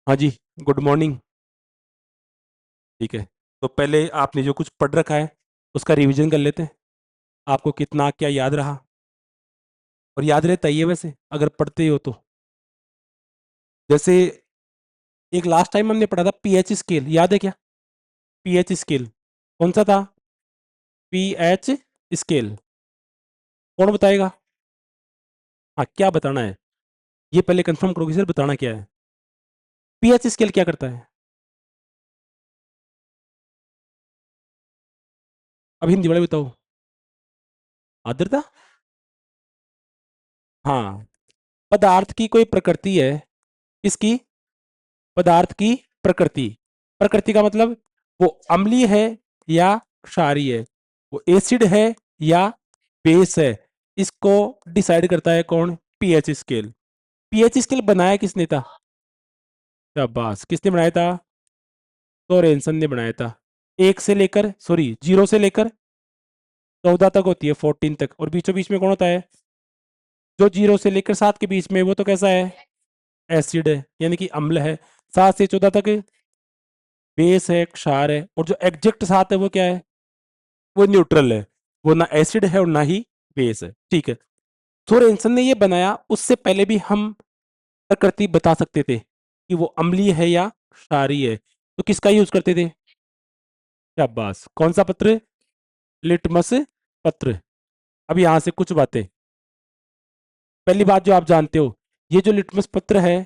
हाँ जी। Good morning. ठीक है। तो पहले आपने जो कुछ पढ़ रखा है उसका रिवीजन कर लेते हैं। आपको कितना क्या याद रहा, और याद रहता ही है वैसे अगर पढ़ते हो तो। जैसे एक लास्ट टाइम हमने पढ़ा था पीएच स्केल, याद है क्या? पीएच स्केल कौन सा था? पीएच स्केल कौन बताएगा? हाँ, क्या बताना है ये पहले कंफर्म करोगे सर, बताना क्या है? पीएच स्केल क्या करता है? अब हिंदी वाले बताओ। आर्द्रता। हाँ, पदार्थ की कोई प्रकृति है। किसकी? पदार्थ की प्रकृति। प्रकृति का मतलब वो अम्लीय है या क्षारीय है, वो एसिड है या बेस है। इसको डिसाइड करता है कौन? PH scale. पीएच स्केल बनाया किसने था? शाबाश, किसने बनाया था? सोरेनसन ने बनाया था। एक से लेकर, सॉरी, 0 से लेकर 14 तक होती है, 14 तक, और बीचों बीच में कौन होता है? जो 0 से लेकर 7 के बीच में, वो तो कैसा है? एसिड है, यानी कि अम्ल है। 7 से 14 तक बेस है, क्षार है, और जो एग्जैक्ट 7 है वो क्या है? वो न्यूट्रल है। वो ना एसिड है और ना ही बेस है। ठीक है। सोरेनसन ने ये बनाया, उससे पहले भी हम प्रकृति बता सकते थे कि वो अम्लीय है या क्षारीय है, तो किसका यूज करते थे? शाबाश, कौन सा पत्र? लिटमस पत्र। अब यहां से कुछ बातें। पहली बात जो आप जानते हो, ये जो लिटमस पत्र है,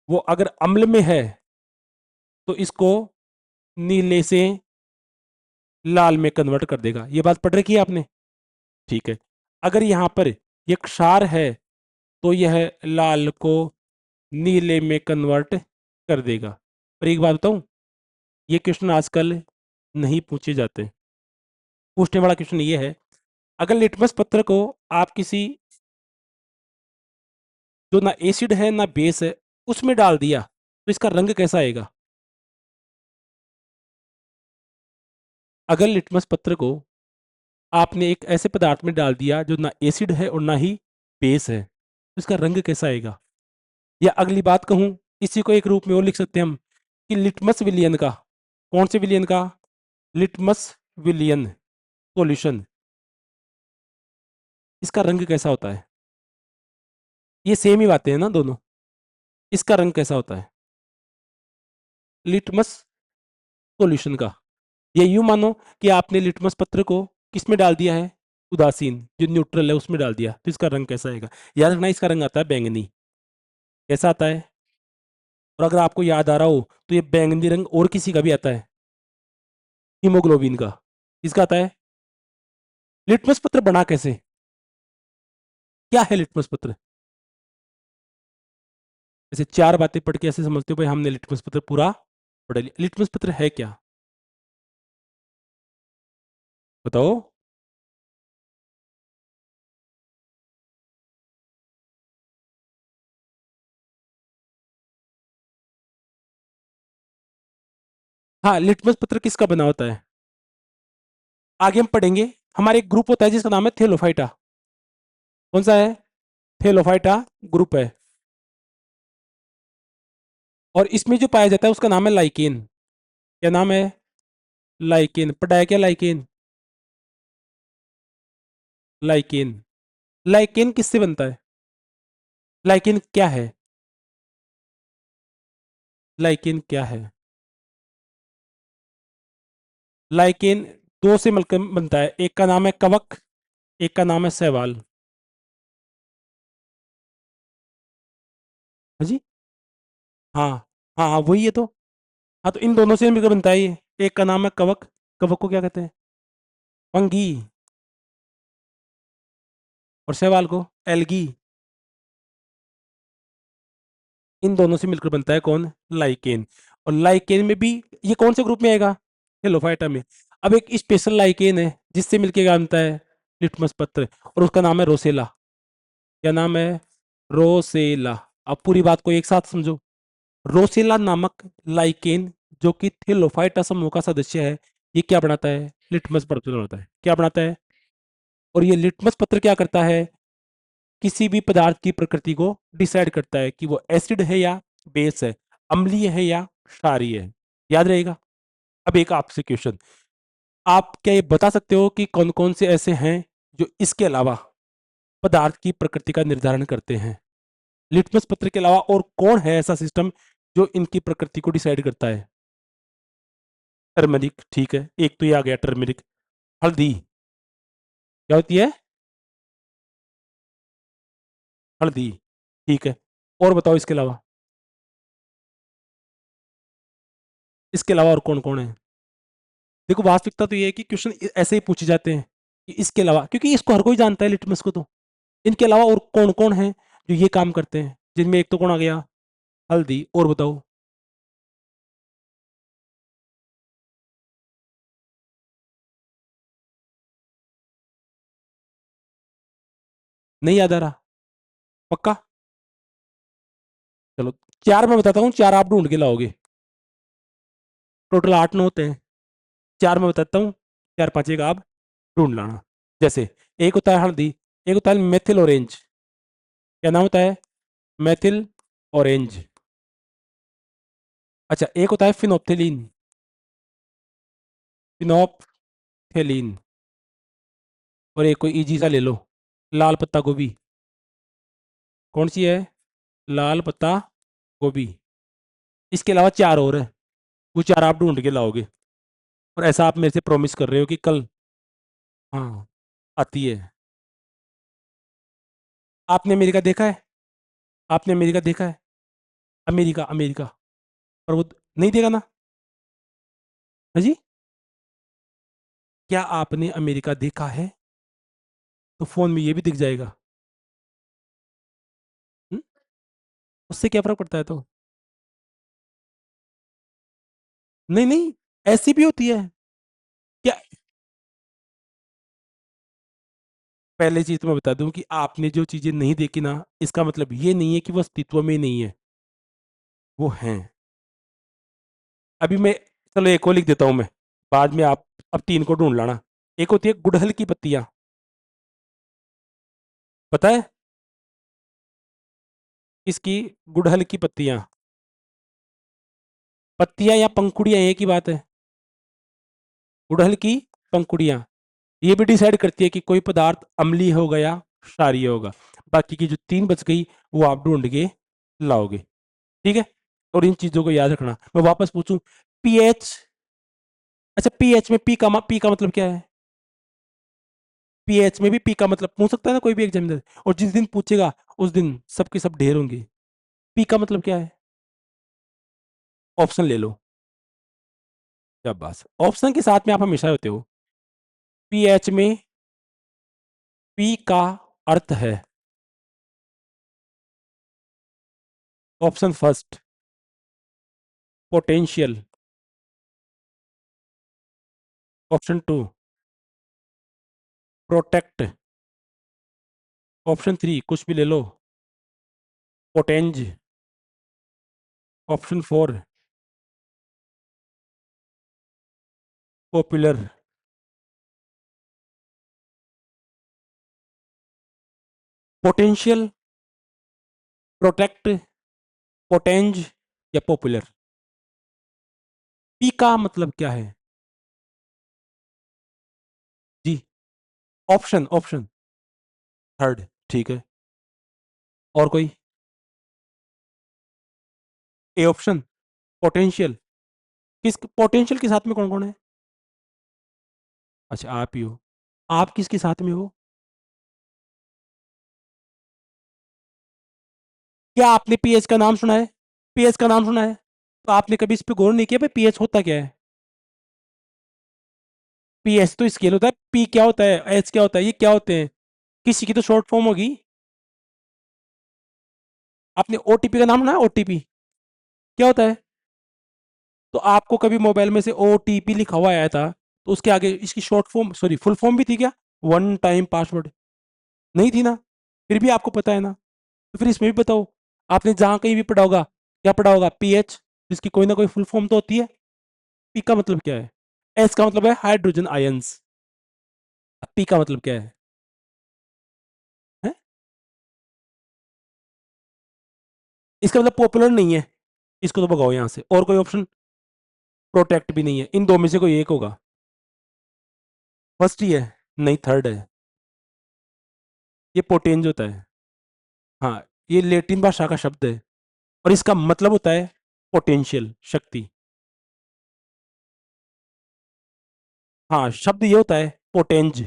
वो अगर अम्ल में है तो इसको नीले से लाल में कन्वर्ट कर देगा। ये बात पढ़ रखी है आपने? ठीक है। अगर यहां पर ये क्षार है तो यह लाल को नीले में कन्वर्ट कर देगा। पर एक बात बताऊं, ये क्वेश्चन आजकल नहीं पूछे जाते। पूछने वाला क्वेश्चन ये है, अगर लिटमस पत्र को आप किसी जो ना एसिड है ना बेस है उसमें डाल दिया तो इसका रंग कैसा आएगा? अगर लिटमस पत्र को आपने एक ऐसे पदार्थ में डाल दिया जो ना एसिड है और ना ही बेस है, तो इसका रंग कैसा आएगा? या अगली बात कहूं, इसी को एक रूप में और लिख सकते हैं हम, कि लिटमस विलियन का, कौन से विलियन का? लिटमस विलियन सॉल्यूशन, इसका रंग कैसा होता है? ये सेम ही बातें हैं ना दोनों। इसका रंग कैसा होता है लिटमस सॉल्यूशन का? ये यूं मानो कि आपने लिटमस पत्र को किस में डाल दिया है? उदासीन, जो न्यूट्रल है उसमें डाल दिया, तो इसका रंग कैसा आएगा? याद रखना, इसका रंग आता है बैंगनी। कैसा आता है? और अगर आपको याद आ रहा हो तो ये बैंगनी रंग और किसी का भी आता है, हीमोग्लोबिन का। किसका आता है? लिटमस पत्र बना कैसे? क्या है लिटमस पत्र? ऐसे चार बातें पढ़ के ऐसे समझते हो भाई हमने लिटमस पत्र पूरा पढ़ लिया। लिटमस पत्र है क्या? बताओ। हाँ, लिटमस पत्र किसका बना होता है आगे हम पढ़ेंगे। हमारे एक ग्रुप होता है जिसका नाम है थेलोफाइटा। कौन सा है? थेलोफाइटा ग्रुप है। और इसमें जो पाया जाता है उसका नाम है लाइकेन। क्या नाम है? लाइकेन। पढ़ा है क्या लाइकेन? लाइकेन। लाइकेन किससे बनता है? लाइकेन क्या है? लाइकेन क्या है? लाइकेन दो से मिलकर बनता है, एक का नाम है कवक, एक का नाम है शैवाल। हाँ जी। हाँ हाँ हाँ, वही है तो। हाँ, तो इन दोनों से मिलकर बनता है ये। एक का नाम है कवक। कवक को क्या कहते हैं? फंगी। और शैवाल को एल्गी। इन दोनों से मिलकर बनता है कौन? लाइकेन। और लाइकेन में भी ये कौन से ग्रुप में आएगा? हेलोफाइटा में। अब एक स्पेशल लाइकेन है जिससे मिलके क्या बनता है? लिटमस पत्र, और उसका नाम है रोसेला। क्या नाम है? रोसेला। अब पूरी बात को एक साथ समझो। रोसेला नामक लाइकेन, जो कि थिलोफाइटा समूह का सदस्य है, ये क्या बनाता है? लिटमस पत्र बनाता है। क्या बनाता है? और ये लिटमस पत्र क्या करता है? किसी भी पदार्थ की प्रकृति को डिसाइड करता है कि वो एसिड है या बेस है। अम्लीय है या क्षारीय है, याद रहेगा। अब एक आपसे क्वेश्चन, आप क्या ये बता सकते हो कि कौन कौन से ऐसे हैं जो इसके अलावा पदार्थ की प्रकृति का निर्धारण करते हैं? लिटमस पत्र के अलावा और कौन है ऐसा सिस्टम जो इनकी प्रकृति को डिसाइड करता है? टर्मरिक, ठीक है, एक तो ये आ गया टर्मरिक। हल्दी क्या होती है? हल्दी, ठीक है। और बताओ इसके अलावा, इसके अलावा और कौन कौन है? देखो वास्तविकता तो ये है कि क्वेश्चन ऐसे ही पूछे जाते हैं कि इसके अलावा, क्योंकि इसको हर कोई जानता है लिटमस को, तो इनके अलावा और कौन कौन है जो ये काम करते हैं, जिनमें एक तो कौन आ गया? हल्दी, और बताओ। नहीं याद आ रहा? पक्का? चलो, चार मैं बताता हूँ, चार आप ढूंढ के लाओगे। टोटल 8 9 होते हैं, चार मैं बताता हूँ, चार पांच एक आप ढूंढ लाना। जैसे एक होता है हल्दी, एक होता है मेथिल ऑरेंज। क्या नाम होता है? Methyl orange. अच्छा, एक होता है फिनोप्थेलिन। फिनोप्थेलिन। और एक कोई इजी सा ले लो, लाल पत्ता गोभी। कौन सी है? लाल पत्ता गोभी। इसके अलावा चार और है, वो चार आप ढूंढ के लाओगे। और ऐसा आप मेरे से प्रॉमिस कर रहे हो कि कल, हाँ, आती है। आपने अमेरिका देखा है? आपने अमेरिका देखा है? America, America. और वो नहीं देखा ना? हाँ जी। क्या आपने अमेरिका देखा है? तो फोन में ये भी दिख जाएगा। हुँ? उससे क्या फर्क पड़ता है तो? नहीं नहीं, ऐसी भी होती है क्या? पहले चीज तो मैं बता दूं कि आपने जो चीजें नहीं देखी ना, इसका मतलब ये नहीं है कि वो अस्तित्व में नहीं है, वो हैं। अभी मैं, चलो एक और लिख देता हूं मैं, बाद में आप अब तीन को ढूंढ लाना। एक होती है गुड़हल की पत्तियां, पता है? इसकी, गुड़हल की पत्तियां, पत्तियां या पंखुड़ियां एक ही बात है। गुड़हल की पंखुड़ियां, ये भी डिसाइड करती है कि कोई पदार्थ अम्लीय होगा या क्षारीय होगा। बाकी की जो तीन बच गई वो आप ढूंढ के लाओगे, ठीक है? और इन चीजों को याद रखना। मैं वापस पूछूं, पीएच, अच्छा पीएच में पी का मतलब क्या है? पीएच में भी पी का मतलब पूछ सकता है ना कोई भी एग्जामिनर, और जिस दिन पूछेगा उस दिन सबके सब ढेर होंगे। पी का मतलब क्या है? ऑप्शन ले लो। क्या बात है, ऑप्शन के साथ में आप हमेशा होते हो। पीएच में पी का अर्थ है, option first, potential. Option two, protect. Option three, कुछ भी ले लो, potence. Option four, popular. Potential, protect, potence या पॉपुलर? पी का मतलब क्या है? जी, ऑप्शन ऑप्शन थर्ड, ठीक है। और कोई? A option, potential. किस पोटेंशियल के साथ में कौन कौन है? अच्छा, आप ही हो। आप किसके साथ में हो? क्या आपने पीएच का नाम सुना है? पीएच का नाम सुना है? तो आपने कभी इस पे गौर नहीं किया भाई पीएच होता क्या है? पीएच तो स्केल होता है, पी क्या होता है, एच क्या होता है, ये क्या होते हैं? किसी की तो शॉर्ट फॉर्म होगी। आपने ओटीपी का नाम सुना है? ओटीपी क्या होता है? तो आपको कभी मोबाइल में से ओटीपी लिखा हुआ आया था, तो उसके आगे इसकी short form, sorry full form भी थी क्या? One time password. नहीं थी ना? फिर भी आपको पता है ना? तो फिर इसमें भी बताओ। आपने जहां कहीं भी पढ़ा होगा, क्या पढ़ा होगा? पीएच, जिसकी कोई ना कोई फुल फॉर्म तो होती है। पी का मतलब क्या है? एस का मतलब है हाइड्रोजन आयंस। पी का मतलब क्या है? इसका मतलब पॉपुलर नहीं है। इसको तो भगाओ यहां से। और कोई ऑप्शन? प्रोटेक्ट भी नहीं है, इन दो में से कोई एक होगा। फर्स्ट ही है? नहीं, थर्ड है। ये पोटेंज होता है। हाँ, ये लेटिन भाषा का शब्द है और इसका मतलब होता है पोटेंशियल, शक्ति। हाँ, शब्द ये होता है पोटेंज।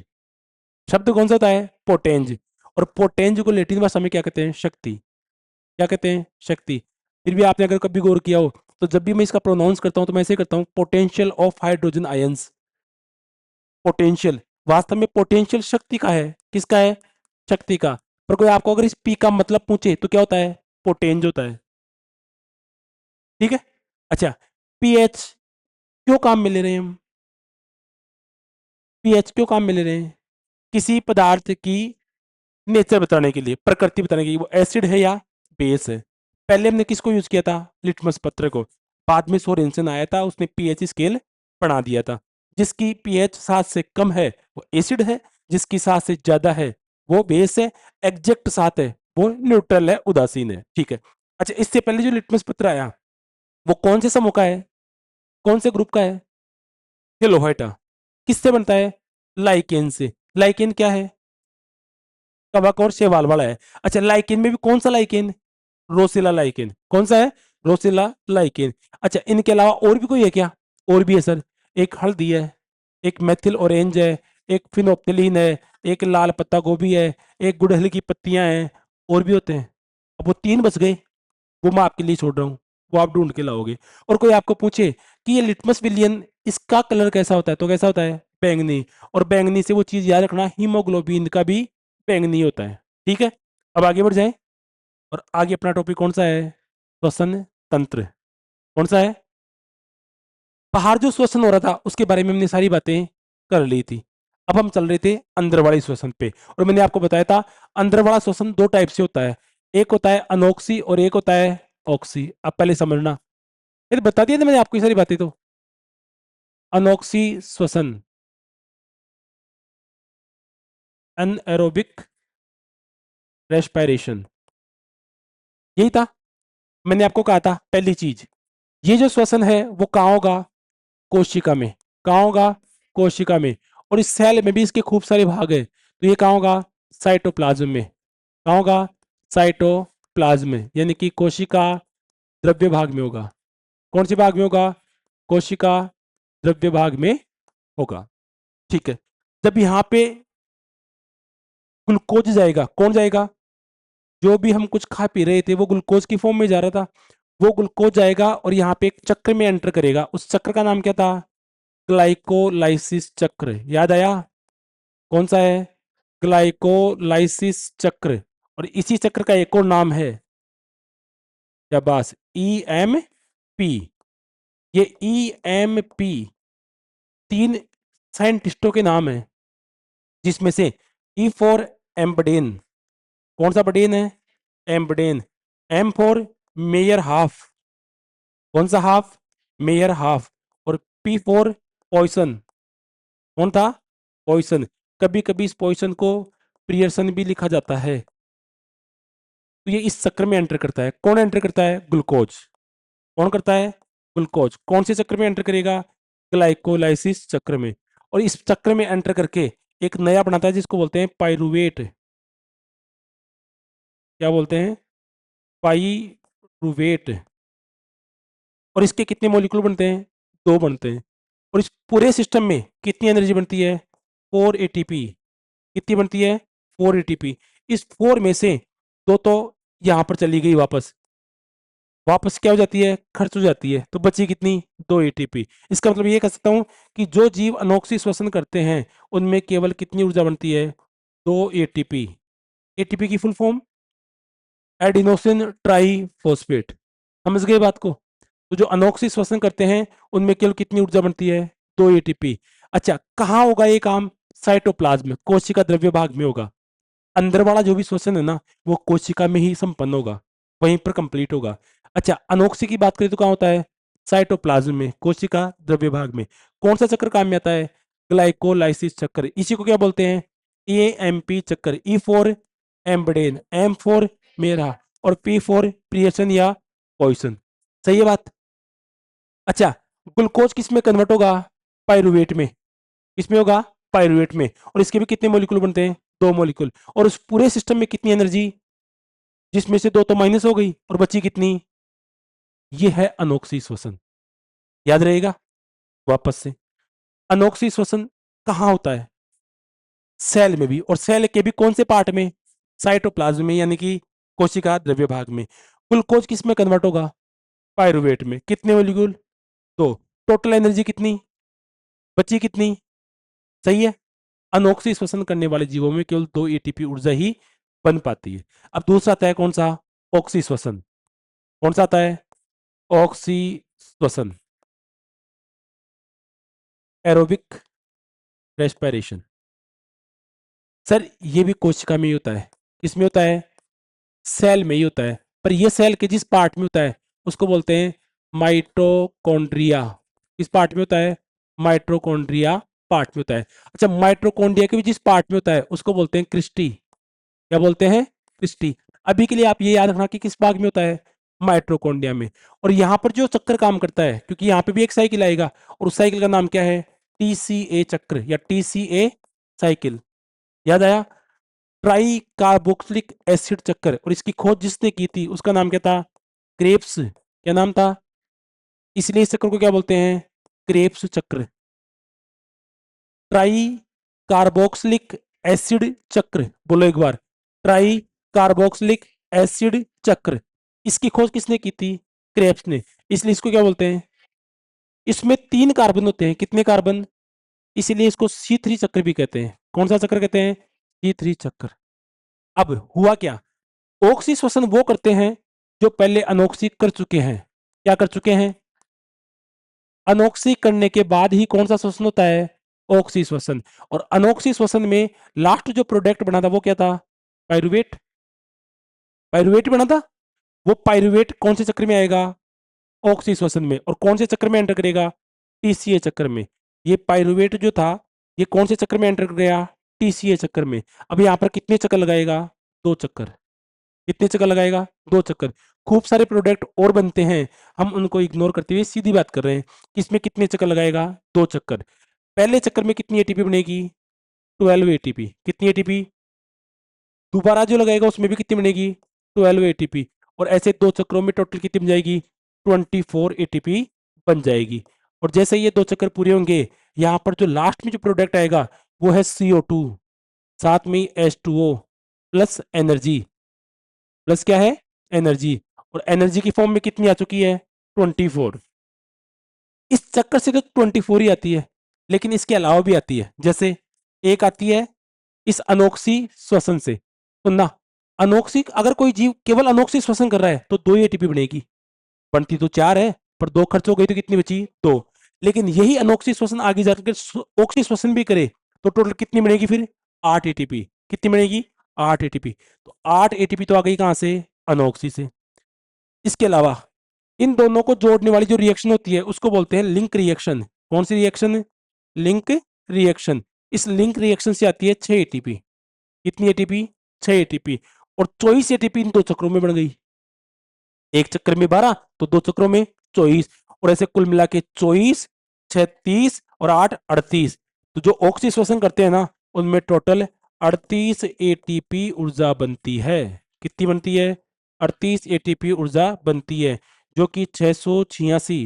शब्द कौन सा होता है? पोटेंज। और पोटेंज को लेटिन भाषा में क्या कहते हैं? शक्ति। क्या कहते हैं? शक्ति। फिर भी आपने अगर कभी गौर किया हो तो जब भी मैं इसका प्रोनाउंस करता हूं तो मैं ऐसे करता हूं, potential of hydrogen ions. Potential. वास्तव में पोटेंशियल शक्ति का है। किसका है? शक्ति का। पर कोई आपको अगर इस पी का मतलब पूछे तो क्या होता है? पोटेंज होता है। ठीक है। अच्छा, पीएच क्यों काम में ले रहे हैं हम? पीएच क्यों काम में ले रहे हैं? किसी पदार्थ की नेचर बताने के लिए, प्रकृति बताने के लिए, वो एसिड है या बेस है। पहले हमने किसको यूज किया था? लिटमस पत्र को। बाद में सोरेनसन आया था, उसने पीएच स्केल बना दिया था। जिसकी पीएच 7 से कम है वो एसिड है, जिसकी 7 से ज्यादा है वो बेस है, एग्जैक्ट 7 है वो न्यूट्रल है, उदासीन है। ठीक है। अच्छा, इससे पहले जो लिटमस पत्र आया वो कौन से समूह का है? कौन से ग्रुप का है? हेलोहाइटा। किससे बनता है? लाइकेन से। लाइकेन क्या है? कवक और शैवाल वाला है। अच्छा, लाइकेन में भी कौन सा लाइकेन? रोसिला लाइकेन। कौन सा है? रोसिला लाइकेन। अच्छा, इनके अलावा और भी कोई है क्या? और भी है सर। एक हल्दी है, एक मेथिल ऑरेंज है, एक फिनोप्थिलीन है, एक लाल पत्ता गोभी है, एक गुड़हल की पत्तियां हैं। और भी होते हैं। अब वो 3 बच गए, वो मैं आपके लिए छोड़ रहा हूँ, वो आप ढूंढ के लाओगे। और कोई आपको पूछे कि ये लिटमस विलियन इसका कलर कैसा होता है, तो कैसा होता है? बैंगनी। और बैंगनी से वो चीज याद रखना, हीमोग्लोबिन का भी बैंगनी होता है। ठीक है। अब आगे बढ़ जाए। और आगे अपना टॉपिक कौन सा है? श्वसन तंत्र। कौन सा है? बाहर जो श्वसन हो रहा था उसके बारे में हमने सारी बातें कर ली थी। अब हम चल रहे थे अंदर वाले श्वसन पे। और मैंने आपको बताया था अंदर वाला श्वसन 2 टाइप से होता है। एक होता है अनोक्सी और एक होता है ऑक्सी। अब पहले समझना। ये तो बता दिया था मैंने आपको ये सारी बातें तो। अनोक्सी श्वसन, अनएरोबिक रेस्पिरेशन, यही था। मैंने आपको कहा था पहली चीज, ये जो श्वसन है वो कहाँ होगा? कोशिका में। कहाँ होगा? कोशिका में। और इस सेल में भी इसके खूब सारे भाग है, तो ये कहाँ होगा? साइटोप्लाज्म में। कहाँ होगा? साइटोप्लाज्म में, यानी कि कोशिका द्रव्य भाग में होगा। कौन से भाग में होगा? कोशिका द्रव्य भाग में होगा। ठीक है। जब यहाँ पे ग्लूकोज जाएगा, कौन जाएगा? जो भी हम कुछ खा पी रहे थे वो ग्लूकोज की फॉर्म में जा रहा था, वो ग्लूकोज जाएगा और यहाँ पे एक चक्र में एंटर करेगा। उस चक्र का नाम क्या था? ग्लाइकोलाइसिस चक्र। याद आया? कौन सा है? ग्लाइकोलाइसिस चक्र। और इसी चक्र का एक और नाम है, शाबाश, EMP। ये EMP 3 साइंटिस्टों के नाम है, जिसमें से E फॉर एम्बडेन। कौन सा बडेन है? एम्बडेन। M for mayor half. कौन सा हाफ? Mayor half. और P फॉर पॉइसन। कौन था? पॉइसन। कभी कभी इस पॉइसन को प्रियर्सन भी लिखा जाता है। तो ये इस चक्र में एंटर करता है। कौन एंटर करता है? ग्लूकोज। कौन करता है? ग्लूकोज। कौन से चक्र में एंटर करेगा? ग्लाइकोलाइसिस चक्र में। और इस चक्र में एंटर करके एक नया बनाता है जिसको बोलते हैं पाइरुवेट। क्या बोलते हैं? पाइरुवेट। और इसके कितने मॉलिक्यूल बनते हैं? 2 बनते हैं। और इस पूरे सिस्टम में कितनी एनर्जी बनती है? 4 ATP। कितनी बनती है? 4 ATP। इस 4 में से 2 तो यहाँ पर चली गई वापस। वापस क्या हो जाती है? खर्च हो जाती है। तो बची कितनी? 2 ATP। इसका मतलब ये कह सकता हूँ कि जो जीव अनोक्सी श्वसन करते हैं उनमें केवल कितनी ऊर्जा बनती है? 2 ATP। ATP की फुल फॉर्म एडिनोसिन ट्राईफॉस्फेट। समझ गए बात को? तो जो अनोक्सी श्वसन करते हैं उनमें केवल कितनी ऊर्जा बनती है? 2 ATP। अच्छा, कहाँ होगा ये काम? साइटोप्लाज्म, कोशिका द्रव्य भाग में होगा। अंदर वाला जो भी श्वसन है ना वो कोशिका में ही संपन्न होगा, वहीं पर कंप्लीट होगा। अच्छा, अनोक्सी की बात करें तो कहाँ होता है? साइटोप्लाज्म में, कोशिका द्रव्य भाग में। कौन सा चक्र काम में आता है? ग्लाइकोलाइसिस चक्र। इसी को क्या बोलते हैं? EMP चक्र। E फॉर एम्बडेन, M फॉर मेरा, और P फॉर प्रियसन या पॉइसन। सही है बात? अच्छा, ग्लूकोज किस में कन्वर्ट होगा? पायरुवेट में। किसमें होगा? पायरुवेट में। और इसके भी कितने मॉलिक्यूल बनते हैं? दो मॉलिक्यूल। और उस पूरे सिस्टम में कितनी एनर्जी? जिसमें से दो तो माइनस हो गई और बची कितनी? ये है अनोक्सी श्वसन। याद रहेगा? वापस से, अनोक्सी श्वसन कहाँ होता है? सेल में भी, और सेल के भी कौन से पार्ट में? साइटोप्लाज्म में, यानी कि कोशिका द्रव्य भाग में। ग्लूकोज किस में कन्वर्ट होगा? पायरुवेट में। कितने मॉलिक्यूल? दो। टोटल एनर्जी कितनी? बची कितनी? सही है। अनोक्सी श्वसन करने वाले जीवों में केवल 2 एटीपी ऊर्जा ही बन पाती है। अब दूसरा आता है कौन सा? ऑक्सी श्वसन। कौन सा आता है? ऑक्सी श्वसन, एरोबिक रेस्पिरेशन। सर ये भी कोशिका में ही होता है। किसमें होता है? सेल में ही होता है। पर ये सेल के जिस पार्ट में होता है उसको बोलते हैं माइटोकॉन्ड्रिया। किस पार्ट में होता है? माइटोकॉन्ड्रिया पार्ट में होता है। अच्छा, माइटोकॉन्ड्रिया के भी जिस पार्ट में होता है उसको बोलते हैं क्रिस्टी। क्या बोलते हैं? क्रिस्टी। अभी के लिए आप ये याद रखना कि किस भाग में होता है? माइटोकॉन्ड्रिया में। और यहाँ पर जो चक्कर काम करता है, क्योंकि यहाँ पे भी एक साइकिल आएगा, और उस साइकिल का नाम क्या है? टीसीए चक्र या टीसीए साइकिल। याद आया? ट्राई कार्बोक्सिलिक एसिड चक्कर। और इसकी खोज जिसने की थी उसका नाम क्या था? क्रेप्स। क्या नाम था? इसलिए इस चक्र को क्या बोलते हैं? क्रेप्स चक्र। ट्राई कार्बोक्सिलिक एसिड चक्र। बोलो एक बार, ट्राई कार्बोक्सिलिक एसिड चक्र। इसकी खोज किसने की थी? क्रेप्स ने। इसलिए इसको क्या बोलते हैं? इसमें 3 कार्बन होते हैं। कितने कार्बन? इसीलिए इसको C3 चक्र भी कहते हैं। कौन सा चक्र कहते हैं? C3 चक्र। अब हुआ क्या? ऑक्सी श्वसन वो करते हैं जो पहले अनोक्सी कर चुके हैं। क्या कर चुके हैं? अनोक्सी करने के बाद ही कौन सा श्वसन होता है? ऑक्सी श्वसन। और अनोक्सी श्वसन में लास्ट जो प्रोडक्ट बना था वो क्या था? पायरुवेट। पायरुवेट बना था। वो पायरुवेट कौन से चक्र में आएगा? ऑक्सी श्वसन में। और कौन से चक्र में एंटर करेगा? टीसीए चक्र में। ये पायरुवेट जो था ये कौन से चक्र में एंटर कर गया? टीसीए चक्र में। अब यहां पर कितने चक्कर लगाएगा? 2 चक्कर। कितने चक्कर लगाएगा? 2 चक्कर। खूब सारे प्रोडक्ट और बनते हैं, हम उनको इग्नोर करते हुए सीधी बात कर रहे हैं कि इसमें कितने चक्कर लगाएगा? 2 चक्कर। पहले चक्कर में कितनी एटीपी बनेगी? 12 एटीपी। कितनी एटीपी? दोबारा जो लगाएगा उसमें भी कितनी बनेगी? 12 एटीपी। और ऐसे 2 चक्रों में टोटल कितनी बन जाएगी? 24 एटीपी बन जाएगी। और जैसे ये 2 चक्कर पूरे होंगे, यहाँ पर जो लास्ट में जो प्रोडक्ट आएगा वो है CO2, साथ में H2O प्लस एनर्जी। प्लस क्या है? एनर्जी। और एनर्जी की फॉर्म में कितनी आ चुकी है? 24। इस चक्कर से तो 24 ही आती है, लेकिन इसके अलावा भी आती है। जैसे एक आती है इस अनोक्सी श्वसन से। तो ना, अनोक्सी अगर कोई जीव केवल अनोक्सी श्वसन कर रहा है तो 2 ही एटीपी बनेगी। बनती तो 4 है, पर 2 खर्च हो गई तो कितनी बची? 2। लेकिन यही अनोक्सी श्वसन आगे जाकर ऑक्सी श्वसन भी करे तो टोटल कितनी बनेगी फिर? 8 एटीपी। कितनी बनेगी? 8 एटीपी। तो 8 एटीपी तो आ गई कहां से? अनोक्सी से। इसके अलावा इन दोनों को जोड़ने वाली जो रिएक्शन होती है उसको बोलते हैं लिंक रिएक्शन। कौन सी रिएक्शन? Link reaction. इस लिंक रिएक्शन से आती है 6 एटीपी। कितनी एटीपी? 6 एटीपी। और 24 एटीपी इन 2 चक्रों में बन गई। एक चक्कर में 12 तो 2 चक्रों में 24। और ऐसे कुल मिला के 24, 36 और 8 38। तो जो ऑक्सी श्वसन करते हैं ना उनमें टोटल 38 एटीपी ऊर्जा बनती है। कितनी बनती है? 38 एटीपी ऊर्जा बनती है, जो कि 686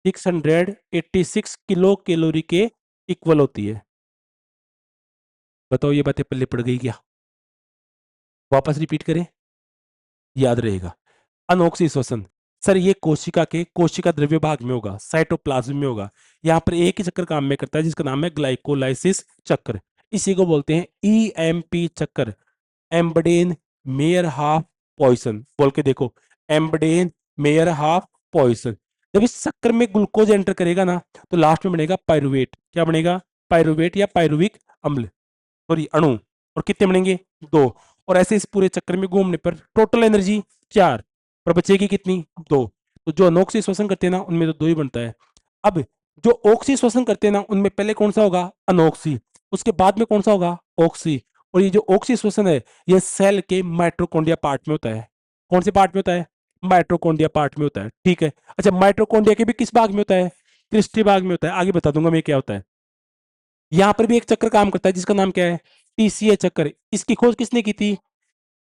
686 किलो कैलोरी के इक्वल होती है। बताओ ये बातें पल्ले पड़ गई क्या? वापस रिपीट करें, याद रहेगा। अनोक्सी श्वसन, सर ये कोशिका के कोशिका द्रव्य भाग में होगा, साइटोप्लाज्म में होगा। यहाँ पर एक ही चक्र काम में करता है जिसका नाम है ग्लाइकोलाइसिस चक्र। इसी को बोलते हैं EMP चक्र, एम्बडेन मेयर हाफ पॉइसन। बोल के देखो, एम्बडेन मेयर हाफ पॉइसन। जब इस चक्कर में ग्लूकोज एंटर करेगा ना तो लास्ट में बनेगा पायरुवेट। क्या बनेगा? पायरुवेट या पायरुविक अम्ल, सॉरी अणु। और कितने बनेंगे? 2। और ऐसे इस पूरे चक्कर में घूमने पर टोटल एनर्जी 4, पर बचेगी कितनी? 2। तो जो अनोक्सी श्वसन करते हैं ना उनमें तो 2 ही बनता है। अब जो ऑक्सी श्वसन करते हैं ना उनमें पहले कौन सा होगा? अनोक्सी। उसके बाद में कौन सा होगा? ऑक्सी। और ये जो ऑक्सी श्वसन है ये सेल के माइटोकॉन्ड्रिया पार्ट में होता है। कौन से पार्ट में होता है? माइटोकॉन्ड्रिया पार्ट में होता है, ठीक है। अच्छा, माइटोकॉन्ड्रिया के भी किस भाग में होता है? क्रिस्टी भाग में होता है। आगे बता दूंगा मैं क्या होता है। यहां पर भी एक चक्र काम करता है जिसका नाम क्या है? टीसीए चक्र। इसकी खोज किसने की थी?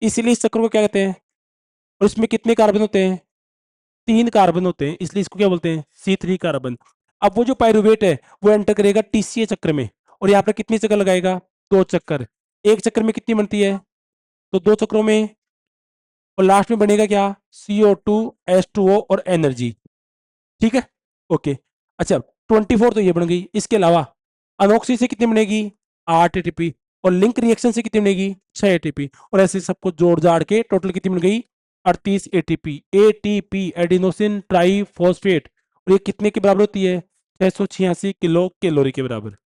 इसीलिए इस चक्र को क्या कहते हैं? और इसमें कितने कार्बन होते हैं? 3 कार्बन होते हैं, इसलिए इसको क्या बोलते हैं? C3 carbon. अब वो जो पायरुवेट है वो एंटर करेगा टीसीए चक्र में, और यहाँ पर कितने चक्कर लगाएगा? 2 चक्कर। एक चक्कर में कितनी बनती है? तो 2 चक्रों में, और लास्ट में बनेगा क्या? CO2 H2O और एनर्जी, ठीक है। ओके। अच्छा, 24 तो ये बन गई। इसके अलावा अनोक्सी से कितनी बनेगी? 8 एटीपी। और लिंक रिएक्शन से कितनी बनेगी? 6 एटीपी। और ऐसे सबको जोड़ जाड़ के टोटल कितनी बन गई? 38 एटीपी। ATP adenosine triphosphate. और ये कितने के बराबर होती है? 686 किलो कैलोरी के बराबर।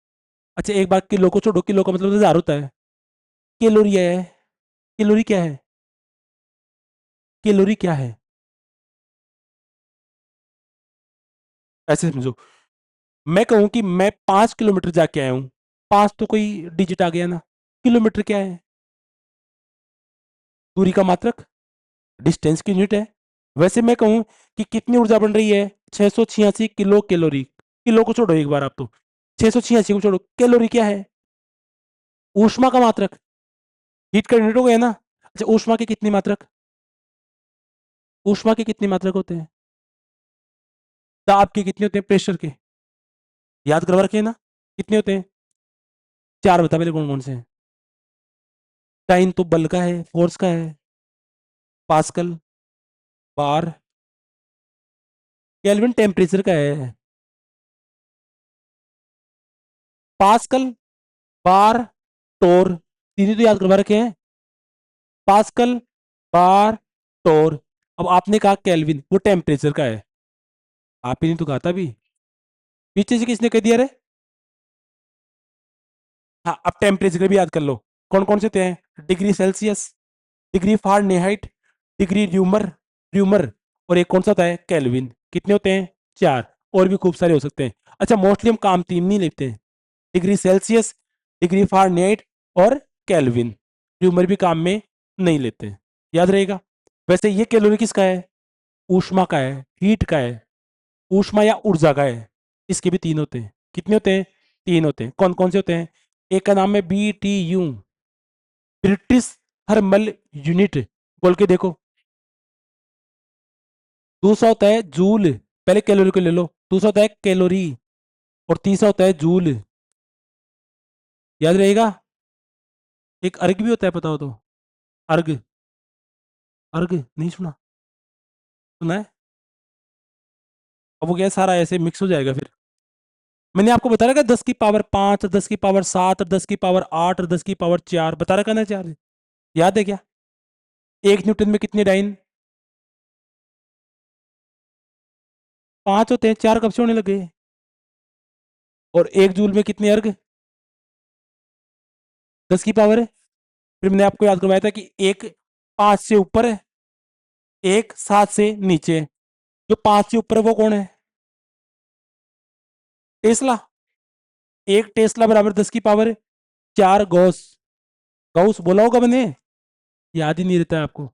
अच्छा, एक बार किलो को छोड़ो, किलो का मतलब 1000 होता है। कैलोरी है, कैलोरी क्या है? कैलोरी क्या है? ऐसे समझो, मैं कहूं कि मैं 5 किलोमीटर जाके आया हूं, 5 तो कोई डिजिट आ गया ना। किलोमीटर क्या है? दूरी का मात्रक, डिस्टेंस की यूनिट है। वैसे मैं कहूं कि कितनी ऊर्जा बन रही है? 686 किलो कैलोरी। किलो को छोड़ो एक बार आप, तो 686 को छोड़ो, कैलोरी क्या है? ऊष्मा का मात्रक, हीट का यूनिट हो गया ना। अच्छा, ऊष्मा के कितनी मात्रक? ऊष्मा के कितने मात्रक होते हैं? दाब के कितने होते हैं? प्रेशर के याद करवा रखे हैं ना, कितने होते हैं? 4 बता पहले, कौन कौन से हैं? टाइम तो बल का है, फोर्स का है। पास्कल, बार, केल्विन टेम्परेचर का है। पास्कल, बार, टोर, तीनों तो याद करवा रखे हैं। पास्कल, बार, टोर। अब आपने कहा केल्विन, वो टेम्परेचर का है। आप ही ने तो कहा था अभी। पीछे से किसने कह दिया रे? हाँ, अब टेम्परेचर भी याद कर लो। कौन कौन से होते हैं? Degree Celsius, degree Fahrenheit, degree rumour, rumour, और एक कौन सा होता है? केल्विन। कितने होते हैं? 4। और भी खूब सारे हो सकते हैं। अच्छा, मोस्टली हम काम 3 नहीं लेते हैं, डिग्री सेल्सियस, डिग्री फारेनहाइट और केल्विन। र्यूमर भी काम में नहीं लेते हैं, याद रहेगा। वैसे ये कैलोरी किसका है? ऊष्मा का है, हीट का है, ऊष्मा या ऊर्जा का है। इसके भी 3 होते हैं। कितने होते हैं? 3 होते हैं। कौन कौन से होते हैं? एक का नाम है BTU, ब्रिटिश थर्मल यूनिट, बोल के देखो। दूसरा होता है जूल, पहले कैलोरी को ले लो। दूसरा होता है कैलोरी, और तीसरा होता है जूल, याद रहेगा। एक अर्ग भी होता है, पता हो तो। अर्ग, अर्ग नहीं सुना? सुना है? अब वो क्या है, सारा ऐसे मिक्स हो जाएगा फिर। मैंने आपको बता रखा 10 की पावर 5, 10 की पावर 7, 10 की पावर 8 और 10 की पावर 4 बता रखा ना, 4। याद है क्या? 1 न्यूटन में कितने डाइन? 5 होते हैं, 4 कब से होने लगे? और 1 जूल में कितने अर्ग? 10 की पावर है। फिर मैंने आपको याद करवाया था कि एक 5 से ऊपर है, एक 7 से नीचे। जो 5 से ऊपर है वो कौन है? टेस्ला। एक टेस्ला बराबर 10 की पावर 4 गॉस। गॉस बोला होगा मैंने, याद ही नहीं रहता है आपको।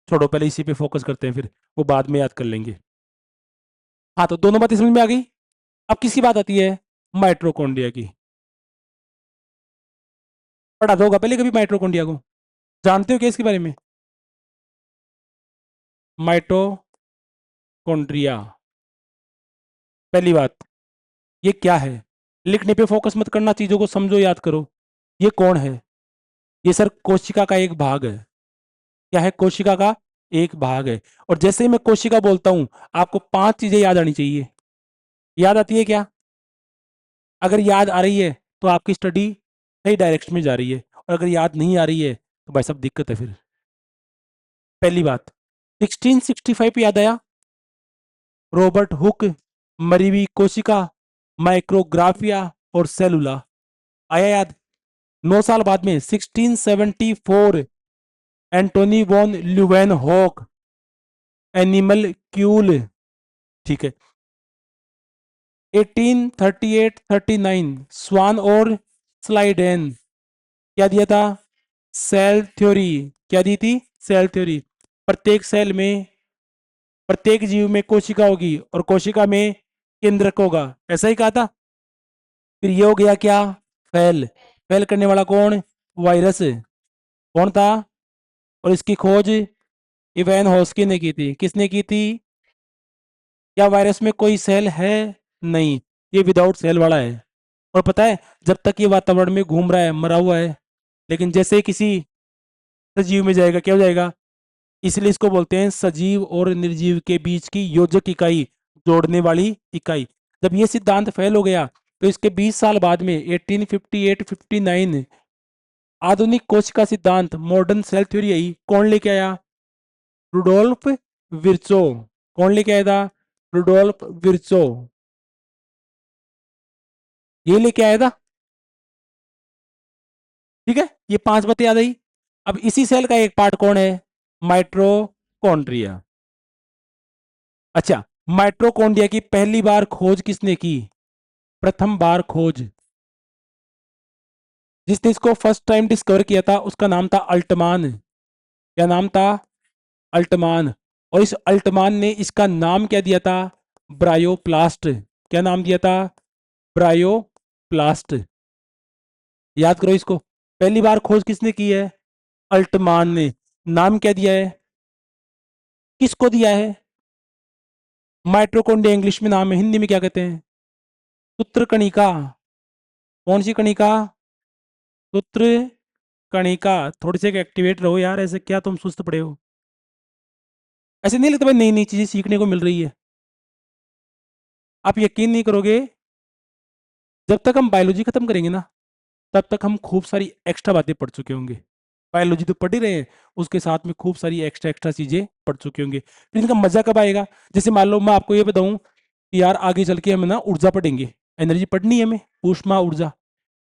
छोड़ो, पहले इसी पे फोकस करते हैं, फिर वो बाद में याद कर लेंगे। हाँ, तो दोनों बातें समझ में आ गई। अब किसकी बात आती है? माइट्रोकॉन्ड्रिया की। पढ़ा तो होगा पहले कभी माइट्रोकॉन्ड्रिया को, जानते हो क्या इसके बारे में? माइटोकॉन्ड्रिया, पहली बात, ये क्या है? लिखने पे फोकस मत करना, चीजों को समझो, याद करो। ये कौन है? ये सर कोशिका का एक भाग है। क्या है? कोशिका का एक भाग है। और जैसे ही मैं कोशिका बोलता हूं, आपको 5 चीजें याद आनी चाहिए। याद आती है क्या? अगर याद आ रही है तो आपकी स्टडी सही डायरेक्शन में जा रही है, और अगर याद नहीं आ रही है तो भाई साहब दिक्कत है फिर। पहली बात, 1665 याद आया? रॉबर्ट हुक, मरी हुई कोशिका, माइक्रोग्राफिया और सेलुला, आया याद? 9 साल बाद में 1674 Antonie van Leeuwenhoek, animalcule, ठीक है। 1838-39 स्वान और स्लाइडेन, क्या दिया था? Cell theory. क्या दी थी? Cell theory. प्रत्येक सेल में, प्रत्येक जीव में कोशिका होगी और कोशिका में केंद्रक होगा, ऐसा ही कहा था। फिर ये हो गया क्या, फैल। फैल करने वाला कौन, वायरस। कौन था, और इसकी खोज इवैन हॉस्किन ने की थी। किसने की थी, क्या वायरस में कोई सेल है, नहीं, ये विदाउट सेल वाला है। और पता है, जब तक ये वातावरण में घूम रहा है मरा हुआ है, लेकिन जैसे ही किसी सजीव में जाएगा क्या हो जाएगा। इसलिए इसको बोलते हैं सजीव और निर्जीव के बीच की योजक इकाई, जोड़ने वाली इकाई। जब ये सिद्धांत फेल हो गया तो इसके 20 साल बाद में 1858-59 आधुनिक कोशिका सिद्धांत, मॉडर्न सेल थ्योरी आई। कौन लेके आया, रुडोल्फ विर्चो। कौन लेके आया था, रुडोल्फ विर्चो, ये लेके आया था। ठीक है, ये 5 बातें याद आई। अब इसी सेल का एक पार्ट कौन है, माइट्रोकॉन्ड्रिया। अच्छा, माइट्रोकॉन्ड्रिया की पहली बार खोज किसने की, प्रथम बार खोज, जिसने इसको फर्स्ट टाइम डिस्कवर किया था उसका नाम था अल्टमान। क्या नाम था, अल्टमान। और इस अल्टमान ने इसका नाम क्या दिया था, ब्रायोप्लास्ट। क्या नाम दिया था, ब्रायोप्लास्ट। याद करो इसको, पहली बार खोज किसने की है, अल्टमान ने। नाम क्या दिया है, किसको दिया है, माइट्रोकॉन्ड्रिया इंग्लिश में नाम है, हिंदी में क्या कहते हैं, सूत्र कणिका। कौन सी कणिका, सूत्र कणिका। थोड़ी से एक्टिवेट रहो यार, ऐसे क्या तुम सुस्त पड़े हो, ऐसे नहीं लगता भाई नई नई चीजें सीखने को मिल रही है। आप यकीन नहीं करोगे, जब तक हम बायोलॉजी खत्म करेंगे ना, तब तक हम खूब सारी एक्स्ट्रा बातें पढ़ चुके होंगे। बायोलॉजी तो पढ़ ही रहे हैं, उसके साथ में खूब सारी एक्स्ट्रा एक्स्ट्रा चीजें पढ़ चुके होंगे। फिर इनका मजा कब आएगा, जैसे मान लो मैं आपको ये बताऊं कि यार आगे चल के हमें ना ऊर्जा पढ़ेंगे, एनर्जी पढ़नी है हमें, ऊष्मा ऊर्जा।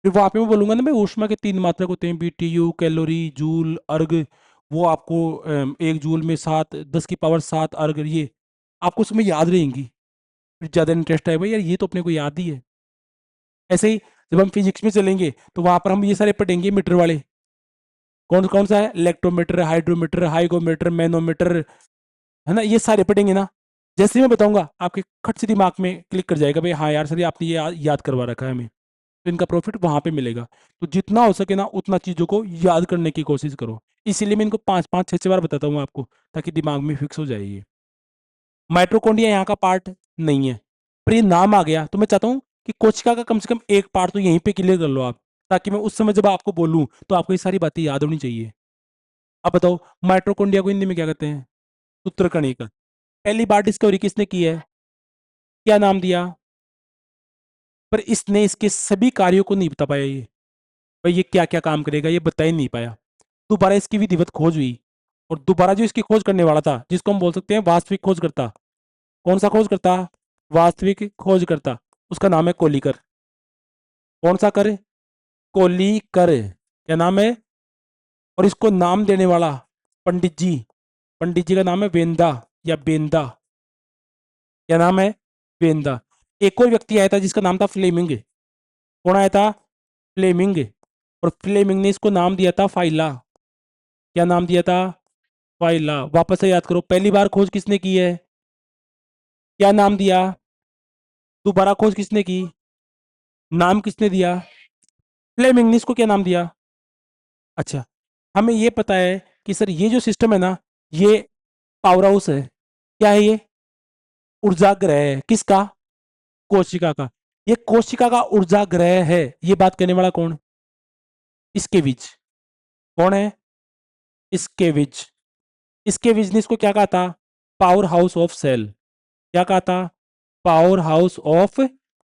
फिर वहां पे मैं बोलूंगा ना, भाई ऊष्मा के 3 मात्रक होते हैं, बीटीयू, कैलोरी, जूल, अर्ग। वो आपको 1 जूल में 7 × 10⁻⁷ अर्ग, ये आपको उसमें याद रहेंगी। फिर ज्यादा इंटरेस्ट आएगा यार, ये तो अपने को याद ही है। ऐसे ही जब हम फिजिक्स में चलेंगे तो वहां पर हम ये सारे पढ़ेंगे मीटर वाले। कौन कौन सा है, इलेक्ट्रोमीटर, हाइड्रोमीटर, हाइगोमीटर, मैनोमीटर, है ना, ये सारे पढ़ेंगे ना। जैसे ही मैं बताऊंगा आपके खट से दिमाग में क्लिक कर जाएगा, भाई हाँ यार सर आपने ये याद करवा रखा है हमें। तो इनका प्रॉफिट वहां पे मिलेगा। तो जितना हो सके ना उतना चीजों को याद करने की कोशिश करो। इसीलिए मैं इनको 5-5 6 6 बार बताता हूँ आपको, ताकि दिमाग में फिक्स हो जाए ये। माइट्रोकॉन्ड्रिया यहाँ का पार्ट नहीं है, पर ये नाम आ गया तो मैं चाहता हूँ कि कोशिका का कम से कम एक पार्ट तो यहीं पे क्लियर कर लो आप, ताकि मैं उस समय जब आपको बोलूँ तो आपको ये सारी बातें याद होनी चाहिए। अब बताओ, माइट्रोकॉन्ड्रिया को हिंदी में क्या कहते हैं, सूत्रकणिका। पहली बार डिस्कवरी किसने की है, क्या नाम दिया, पर इसने इसके सभी कार्यों को नहीं बता पाया ये, भाई ये क्या क्या काम करेगा ये बता ही नहीं पाया। दोबारा इसकी विधिवत खोज हुई, और दोबारा जो इसकी खोज करने वाला था, जिसको हम बोल सकते हैं वास्तविक खोजकर्ता, कौन सा खोजकर्ता, वास्तविक खोजकर्ता, उसका नाम है कोलिकर। कौन सा कर, कोलिकर, क्या नाम है। और इसको नाम देने वाला पंडित जी, पंडित जी का नाम है वेंदा या बेंदा। क्या नाम है, वेंदा। एक और व्यक्ति आया था जिसका नाम था फ्लेमिंग। कौन आया था, फ्लेमिंग। और फ्लेमिंग ने इसको नाम दिया था फाइला। क्या नाम दिया था, फाइला। वापस से याद करो, पहली बार खोज किसने की है, क्या नाम दिया, दोबारा खोज किसने की, नाम किसने दिया, फ्लेमिंग ने इसको क्या नाम दिया। अच्छा, हमें ये पता है कि सर ये जो सिस्टम है ना, ये पावर हाउस है। क्या है ये, ऊर्जा ग्रह है, किसका, कोशिका का। ये कोशिका का ऊर्जा ग्रह है, ये बात कहने वाला कौन, इसके बीच, कौन है, इसके बीच। इसके बीच ने इसको क्या कहा था, पावर हाउस ऑफ सेल। क्या कहा था, पावर हाउस ऑफ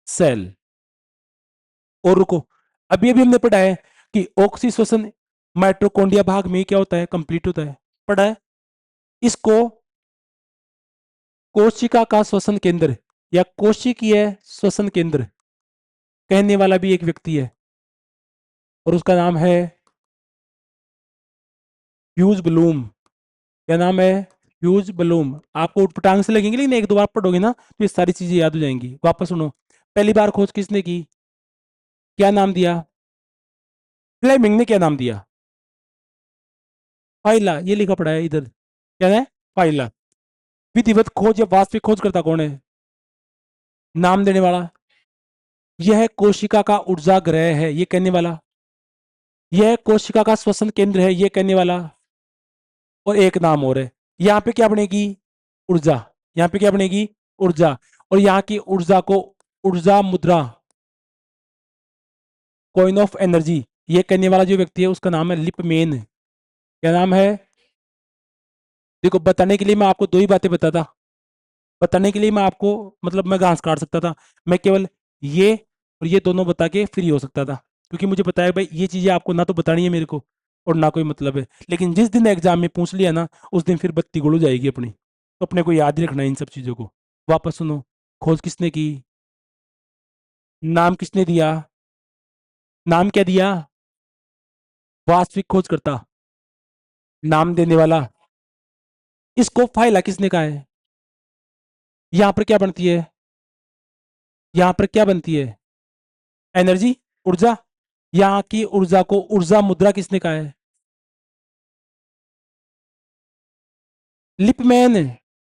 सेल। और रुको, अभी अभी हमने पढ़ा है कि ऑक्सी श्वसन माइट्रोकॉन्ड्रिया भाग में क्या होता है, कंप्लीट होता है, पढ़ा है। इसको कोशिका का श्वसन केंद्र या कोशिकीय श्वसन केंद्र कहने वाला भी एक व्यक्ति है, और उसका नाम है ह्यूज ब्लूम। क्या नाम है, ह्यूज ब्लूम। आपको उटपटांग से लगेंगे, लेकिन एक दो बार पढ़ोगे ना तो ये सारी चीजें याद हो जाएंगी। वापस सुनो, पहली बार खोज किसने की, क्या नाम दिया, फ्लेमिंग ने क्या नाम दिया, फाइला, ये लिखा पड़ा है इधर। क्या है? फाइला। विधिवत खोज या वास्तविक खोज करता कौन है? नाम देने वाला। यह कोशिका का ऊर्जा ग्रह है, ये कहने वाला। यह कोशिका का श्वसन केंद्र है, ये कहने वाला। और एक नाम और है। यहाँ पे क्या बनेगी? ऊर्जा। यहाँ पे क्या बनेगी? ऊर्जा। और यहाँ की ऊर्जा को ऊर्जा मुद्रा, कॉइन ऑफ एनर्जी, ये कहने वाला जो व्यक्ति है उसका नाम है लिपमैन। क्या नाम है? देखो, बताने के लिए मैं आपको दो ही बातें बताता। बताने के लिए मैं आपको, मतलब मैं घास काट सकता था। मैं केवल ये और ये दोनों बता के फ्री हो सकता था, क्योंकि मुझे पता है भाई ये चीजें आपको ना तो बतानी है मेरे को, और ना कोई मतलब है। लेकिन जिस दिन एग्जाम में पूछ लिया ना, उस दिन फिर बत्ती गुल हो जाएगी अपनी। तो अपने को याद ही रखना है इन सब चीजों को। वापस सुनो। खोज किसने की? नाम किसने दिया? नाम क्या दिया? वास्तविक खोजकर्ता। नाम देने वाला। इसको फाइला किसने कहा है? यहाँ पर क्या बनती है? यहाँ पर क्या बनती है? एनर्जी, ऊर्जा। यहाँ की ऊर्जा को ऊर्जा मुद्रा किसने कहा है? लिपमैन।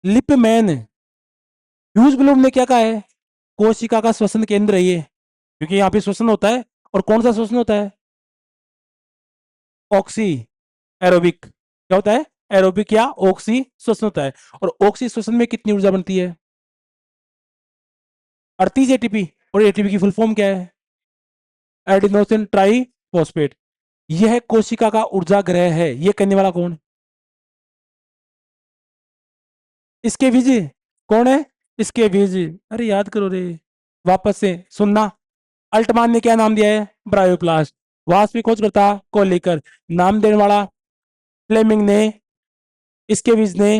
लिपमैन। ह्यूज ब्लूम ने क्या कहा है? कोशिका का श्वसन केंद्र है ये, क्योंकि यहाँ पे श्वसन होता है। और कौन सा श्वसन होता है? Oxy aerobic. क्या होता है? एरोबिक या ऑक्सी श्वसन होता है। और ऑक्सी श्वसन में कितनी ऊर्जा बनती है? 38 एटीपी। और एटीपी की फुल फॉर्म क्या है? Adenosine try phosphate. यह कोशिका का ऊर्जा ग्रह है, ये कहने वाला कौन? इसके बीज। कौन है? इसके बीज। अरे याद करो रे। वापस से सुनना। अल्टमान ने क्या नाम दिया है? ब्रायोप्लास्ट। वास्तविक खोजकर्ता को लेकर। नाम देने वाला फ्लेमिंग ने। इसके बीज ने।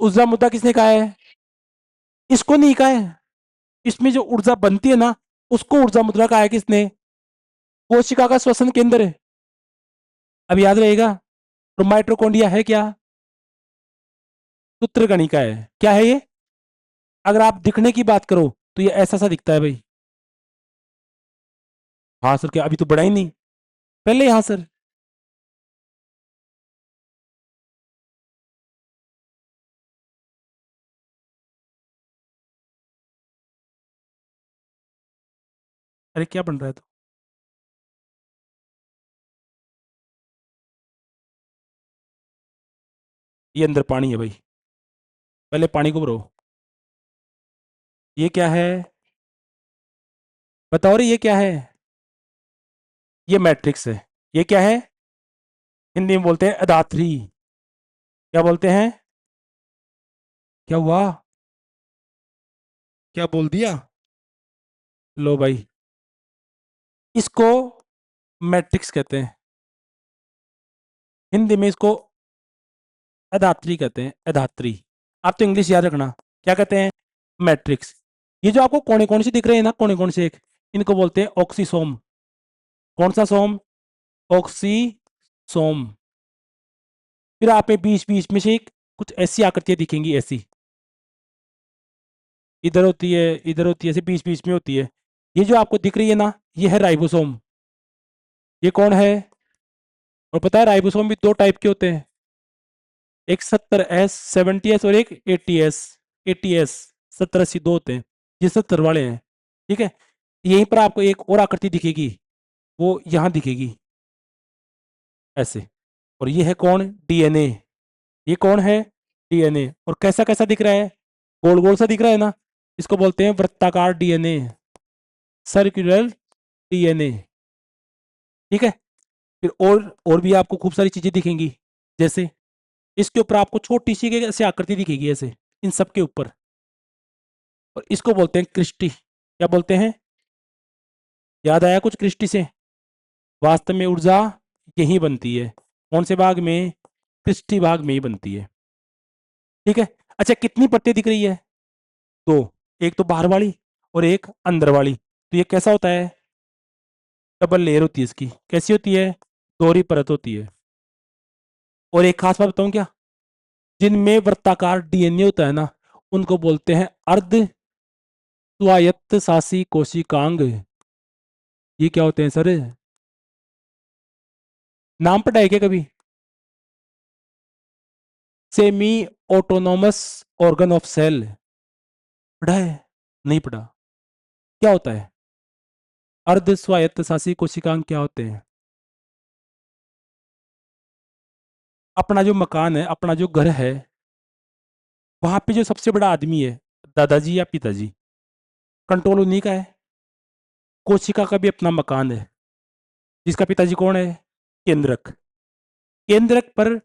ऊर्जा मुद्दा किसने कहा है? इसको नहीं कहा है। इसमें जो ऊर्जा बनती है ना, उसको ऊर्जा मुद्रा कहा है किसने? कोशिका का श्वसन केंद्र है। अब याद रहेगा। और माइट्रोकॉन्ड्रिया है क्या? सूत्रकणिका है। क्या है ये? अगर आप दिखने की बात करो तो ये ऐसा सा दिखता है भाई। हाँ सर, क्या अभी तो बड़ा ही नहीं? पहले हाँ सर। अरे क्या बन रहा है तो? ये अंदर पानी है भाई। पहले पानी को भरो। ये क्या है? बताओ रे, ये क्या है? ये मैट्रिक्स है। ये क्या है? हिंदी में बोलते हैं अदात्री। क्या बोलते हैं? क्या हुआ? क्या बोल दिया? लो भाई। इसको मैट्रिक्स कहते हैं। हिंदी में इसको अदात्री कहते हैं, अदात्री। आप तो इंग्लिश याद रखना। क्या कहते हैं? मैट्रिक्स। ये जो आपको कोने कोने से दिख रहे हैं ना, कोने कोने से एक, इनको बोलते हैं ऑक्सीसोम। कौन सा सोम? ऑक्सीसोम। फिर आप में बीच बीच में से एक कुछ ऐसी आकृतियां दिखेंगी, ऐसी। इधर होती है, इधर होती है, ऐसे बीच बीच में होती है। ये जो आपको दिख रही है ना, ये है राइबोसोम। ये कौन है? और पता है राइबोसोम भी दो टाइप के होते हैं। एक 70S 70S और एक 80S 80S। 70 80 दो होते हैं। ये 70 वाले हैं। ठीक है। यहीं पर आपको एक और आकृति दिखेगी। वो यहाँ दिखेगी, ऐसे। और ये है कौन? डीएनए। ये कौन है? डीएनए। और कैसा कैसा दिख रहा है? गोल गोल सा दिख रहा है ना, इसको बोलते हैं वृत्ताकार डीएनए, सर्कुलर डीएनए। ठीक है। फिर और भी आपको खूब सारी चीजें दिखेंगी। जैसे इसके ऊपर आपको छोटी सी ऐसे आकृति दिखेगी, ऐसे, इन सब के ऊपर। और इसको बोलते हैं क्रिस्टी। क्या बोलते हैं? याद आया कुछ क्रिस्टी से? वास्तव में ऊर्जा यही बनती है। कौन से भाग में? क्रिस्टी भाग में ही बनती है। ठीक है। अच्छा, कितनी परतें दिख रही है? दो। एक तो बाहर वाली और एक अंदर वाली। तो ये कैसा होता है? डबल लेयर होती है इसकी। कैसी होती है? दोहरी परत होती है। और एक खास बात बताऊं क्या? जिनमें वृत्ताकार डीएनए होता है ना, उनको बोलते हैं अर्ध स्वायत्त शासी कोशिकांग। ये क्या होते हैं सर? नाम पढ़ा है क्या कभी? Semi autonomous organ of cell पढ़ा है? नहीं पढ़ा। क्या होता है? अर्ध स्वायत्त शासी कोशिकांग क्या होते हैं? अपना जो मकान है, अपना जो घर है, वहां पे जो सबसे बड़ा आदमी है, दादाजी या पिताजी, कंट्रोल उन्हीं का है। कोशिका का भी अपना मकान है, जिसका पिताजी कौन है? केंद्रक। केंद्रक पर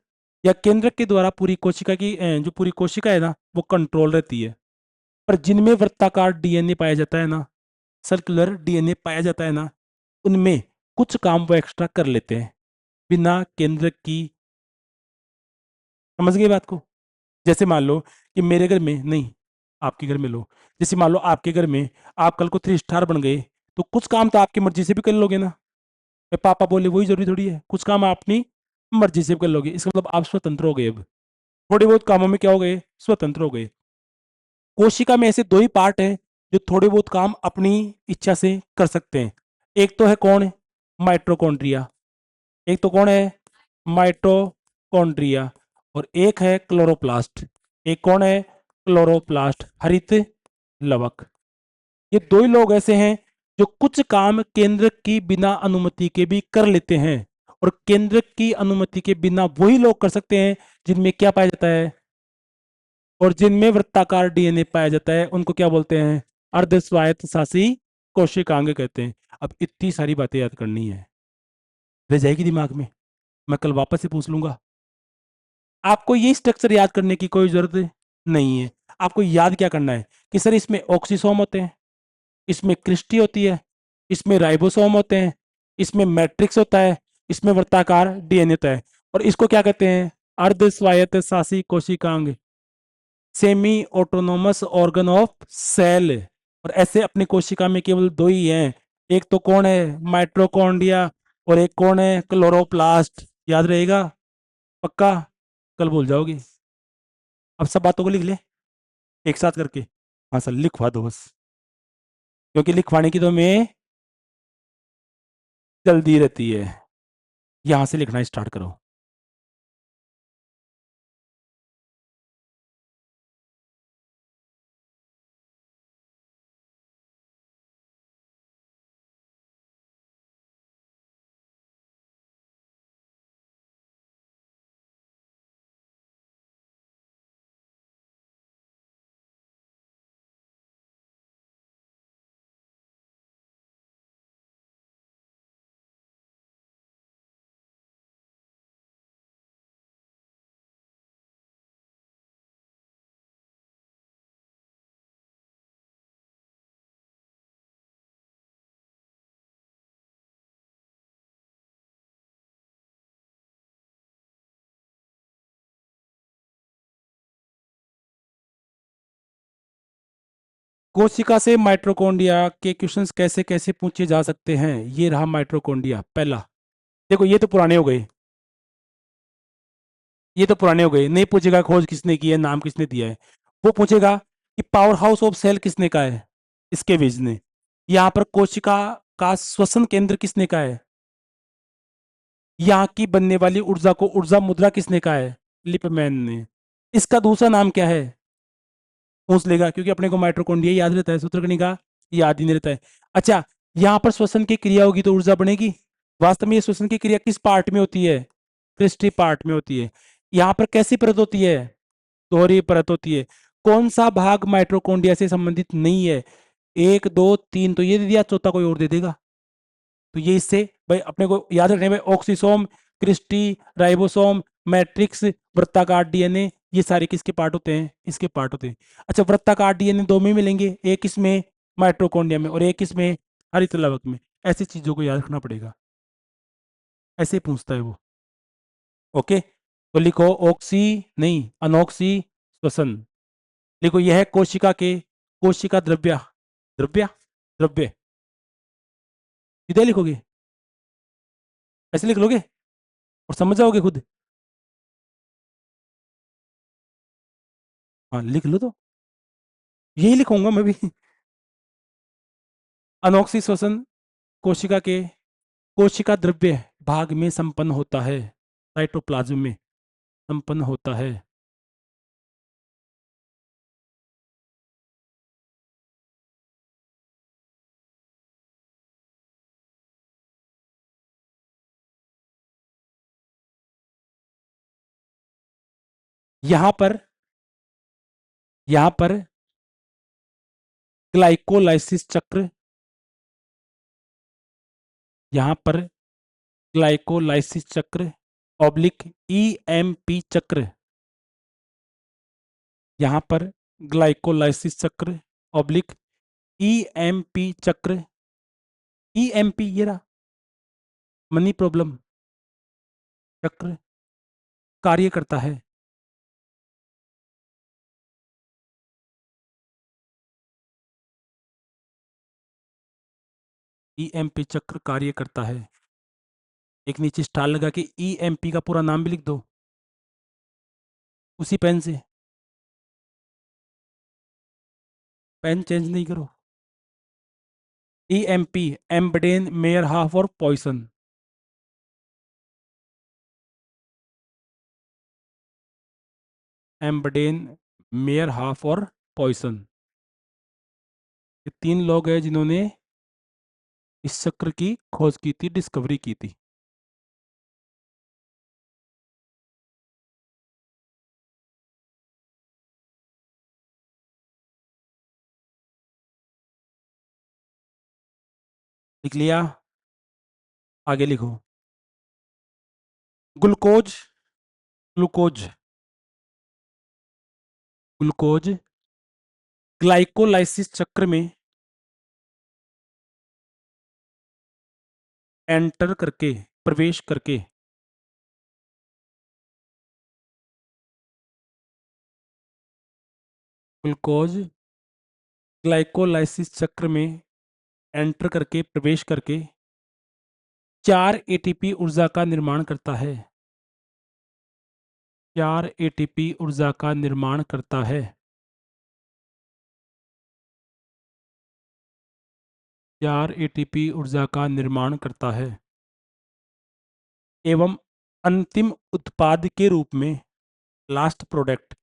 या केंद्रक के द्वारा पूरी कोशिका की जो पूरी कोशिका है ना, वो कंट्रोल रहती है। पर जिनमें वृत्ताकार डीएनए पाया जाता है ना, सर्कुलर डीएनए पाया जाता है ना, उनमें कुछ काम वो एक्स्ट्रा कर लेते हैं बिना केंद्रक की। समझ गए बात को? जैसे मान लो कि मेरे घर में नहीं, आपके घर में लो। जैसे मान लो आपके घर में आप कल को 3 स्टार बन गए, तो कुछ काम तो आपकी मर्जी से भी कर लोगे ना। मैं पापा बोले वही जरूरी थोड़ी है, कुछ काम आप अपनी मर्जी से भी कर लोगे। इसका मतलब आप स्वतंत्र हो गए। अब थोड़े बहुत कामों में क्या हो गए? स्वतंत्र हो गए। कोशिका में ऐसे दो ही पार्ट हैं जो थोड़े बहुत काम अपनी इच्छा से कर सकते हैं। एक तो है कौन? माइटोकॉन्ड्रिया। एक तो कौन है? माइटोकॉन्ड्रिया। और एक है क्लोरोप्लास्ट। एक कौन है? क्लोरोप्लास्ट, हरित लवक। ये दो ही लोग ऐसे हैं जो कुछ काम केंद्र की बिना अनुमति के भी कर लेते हैं। और केंद्र की अनुमति के बिना वही लोग कर सकते हैं जिनमें क्या पाया जाता है? और जिनमें वृत्ताकार डीएनए पाया जाता है, उनको क्या बोलते हैं? अर्ध स्वायत्त शासी कोशिकांग कहते हैं। अब इतनी सारी बातें याद करनी है, रह जाएगी दिमाग में, मैं कल वापस से पूछ लूंगा। आपको ये स्ट्रक्चर याद करने की कोई जरूरत नहीं है। आपको याद क्या करना है कि सर इसमें ऑक्सीसोम होते हैं, इसमें क्रिस्टी होती है, इसमें राइबोसोम होते हैं, इसमें मैट्रिक्स होता है, इसमें वृत्ताकार डीएनए होता है। और इसको क्या कहते हैं? अर्ध स्वायत्त शासी कोशिकांग, semi autonomous organ of cell. और ऐसे अपनी कोशिका में केवल दो ही हैं। एक तो कौन है? माइटोकॉन्ड्रिया। और एक कौन है? क्लोरोप्लास्ट। याद रहेगा? पक्का? कल भूल जाओगे। अब सब बातों को लिख ले एक साथ करके। हाँ सर, लिखवा दो बस, क्योंकि लिखवाने की तो मैं जल्दी रहती है। यहां से लिखना स्टार्ट करो। कोशिका से माइटोकॉन्ड्रिया के क्वेश्चंस कैसे कैसे पूछे जा सकते हैं? ये रहा माइटोकॉन्ड्रिया पहला। देखो ये तो पुराने हो गए, ये तो पुराने हो गए। नहीं पूछेगा खोज किसने की है, नाम किसने दिया है। वो पूछेगा कि पावर हाउस ऑफ सेल किसने का है? इसके बीज ने। यहाँ पर कोशिका का श्वसन केंद्र किसने का है? यहाँ की बनने वाली ऊर्जा को ऊर्जा मुद्रा किसने का है? लिपमैन ने। इसका दूसरा नाम क्या है? पूछ लेगा, क्योंकि अपने को माइटोकॉन्ड्रिया याद रहता है, सूत्रकणिका याद ही नहीं रहता है। अच्छा, यहाँ पर श्वसन की क्रिया होगी तो ऊर्जा बनेगी। वास्तव में ये श्वसन की क्रिया किस पार्ट में होती है? क्रिस्टी पार्ट में होती है। यहाँ पर कैसी परत होती है? दोहरी परत होती है। कौन सा भाग माइटोकॉन्ड्रिया से संबंधित नहीं है? 1 2 3 तो ये दे दिया, चौथा कोई और दे देगा। तो ये इससे भाई अपने को याद रखने में ऑक्सीसोम, क्रिस्टी, राइबोसोम, मैट्रिक्स, वृत्ताकार डीएनए, ये सारे किसके पार्ट होते हैं? इसके पार्ट होते हैं। अच्छा, वृत्ताकार डीएनए दो में मिलेंगे, एक इसमें माइटोकॉन्ड्रिया में और एक इसमें हरित लवक में। ऐसी चीजों को याद रखना पड़ेगा, ऐसे ही पूछता है वो। ओके, तो लिखो ऑक्सी नहीं, अनोक्सी श्वसन। लिखो यह है कोशिका के कोशिका द्रव्य, द्रव्य द्रव्य सीधे लिखोगे, ऐसे लिख लोगे और समझ जाओगे खुद। हाँ लिख लो तो, यही लिखूंगा मैं भी। अनोक्सी श्वसन कोशिका के कोशिका द्रव्य भाग में संपन्न होता है, साइटोप्लाज्म में संपन्न होता है। यहां पर ग्लाइकोलाइसिस चक्र, यहां पर ग्लाइकोलाइसिस चक्र ऑब्लिक ईएमपी चक्र, यहां पर ग्लाइकोलाइसिस चक्र ऑब्लिक ईएमपी चक्र, ईएमपी ये रहा, मनी प्रॉब्लम चक्र कार्य करता है। ईएमपी चक्र कार्य करता है। एक नीचे स्टार लगा के ईएमपी का पूरा नाम भी लिख दो उसी पेन से, पेन चेंज नहीं करो। ईएमपी एम्बडेन मेयर हाफ और पॉइसन, एम्बडेन मेयर हाफ और पॉइसन, ये 3 लोग हैं जिन्होंने इस चक्र की खोज की थी, डिस्कवरी की थी। लिख लिया? आगे लिखो। ग्लूकोज, ग्लूकोज, ग्लूकोज ग्लाइकोलाइसिस चक्र में एंटर करके, प्रवेश करके ग्लूकोज ग्लाइकोलाइसिस चक्र में एंटर करके, प्रवेश करके 4 एटीपी ऊर्जा का निर्माण करता है। 4 एटीपी ऊर्जा का निर्माण करता है। 4 एटीपी ऊर्जा का निर्माण करता है एवं अंतिम उत्पाद के रूप में, लास्ट प्रोडक्ट,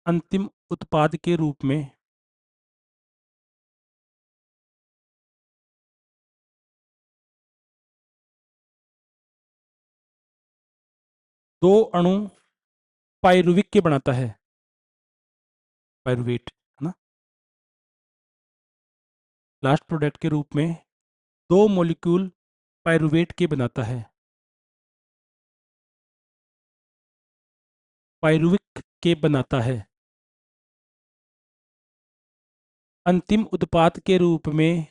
अंतिम उत्पाद के रूप में 2 अणु पाइरुविक के बनाता है, पाइरुवेट है ना। लास्ट प्रोडक्ट के रूप में 2 मॉलिक्यूल पाइरुवेट के बनाता है, पाइरुविक के बनाता है। अंतिम उत्पाद के रूप में,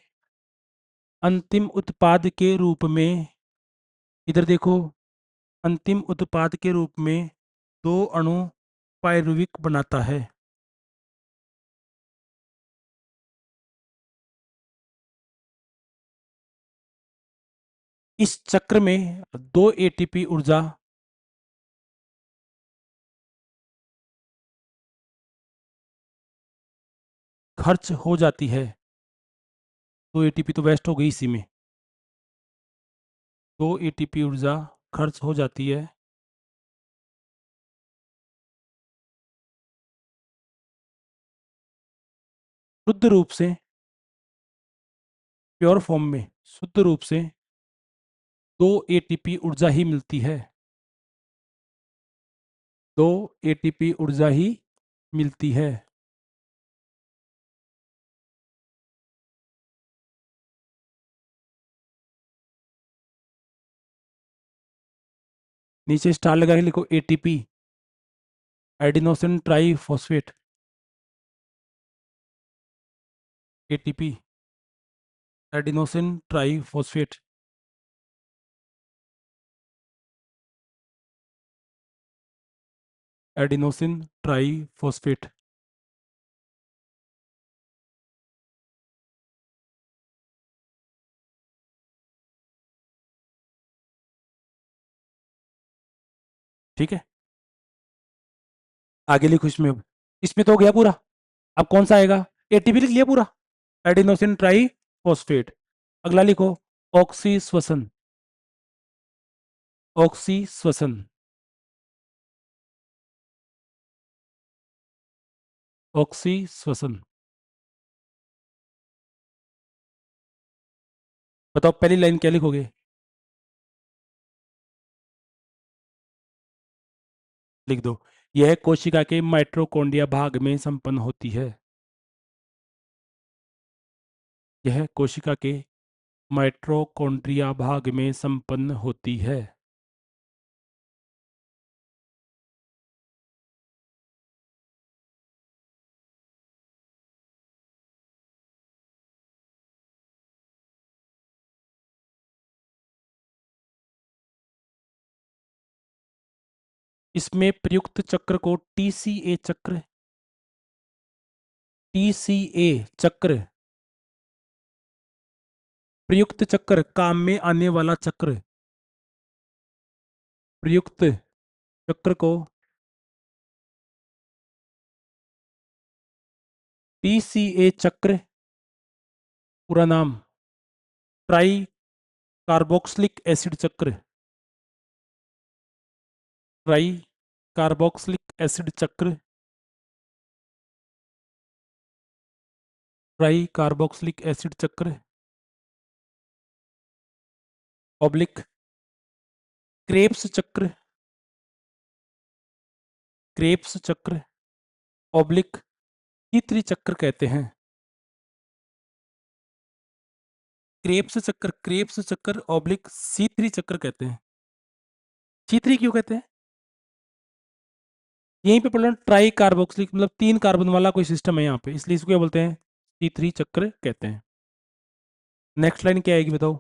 अंतिम उत्पाद के रूप में, इधर देखो, अंतिम उत्पाद के रूप में 2 अणु पाइरुविक बनाता है। इस चक्र में 2 एटीपी ऊर्जा खर्च हो जाती है। 2 एटीपी तो वेस्ट हो गई इसी में। 2 एटीपी ऊर्जा खर्च हो जाती है शुद्ध रूप से, प्योर फॉर्म में शुद्ध रूप से 2 एटीपी ऊर्जा ही मिलती है। 2 एटीपी ऊर्जा ही मिलती है। नीचे स्टार लगा के लिखो ATP, adenosine triphosphate, ATP, adenosine triphosphate. Adenosine triphosphate. ठीक है, आगे लिखो इसमें। अब इसमें तो हो गया पूरा, अब कौन सा आएगा? एटीपी लिख लिया पूरा, एडिनोसिन ट्राईफॉस्फेट। अगला लिखो ऑक्सी श्वसन, ऑक्सी श्वसन, ऑक्सी श्वसन। बताओ पहली लाइन क्या लिखोगे? लिख दो। यह कोशिका के माइटोकॉन्ड्रिया भाग में संपन्न होती है। यह कोशिका के माइटोकॉन्ड्रिया भाग में संपन्न होती है। इसमें प्रयुक्त चक्र को टीसीए चक्र, टीसीए चक्र, प्रयुक्त चक्र, काम में आने वाला चक्र, प्रयुक्त चक्र को टीसीए चक्र, पूरा नाम ट्राई कार्बोक्सिलिक एसिड चक्र, ट्राई कार्बोक्सिलिक एसिड चक्र, ट्राई कार्बोक्सिलिक एसिड चक्र, ऑब्लिक क्रेब्स चक्र, क्रेब्स चक्र, ऑब्लिक तीसरी चक्र कहते हैं। क्रेब्स चक्र, क्रेब्स चक्र ऑब्लिक C3 चक्र कहते हैं। C3 क्यों कहते हैं? यहीं पे पढ़ लो, ट्राई कार्बोक्सिलिक मतलब 3 कार्बन वाला कोई सिस्टम है यहाँ पे, इसलिए इसको क्या बोलते हैं? C3 चक्र कहते हैं। नेक्स्ट लाइन क्या आएगी बताओ?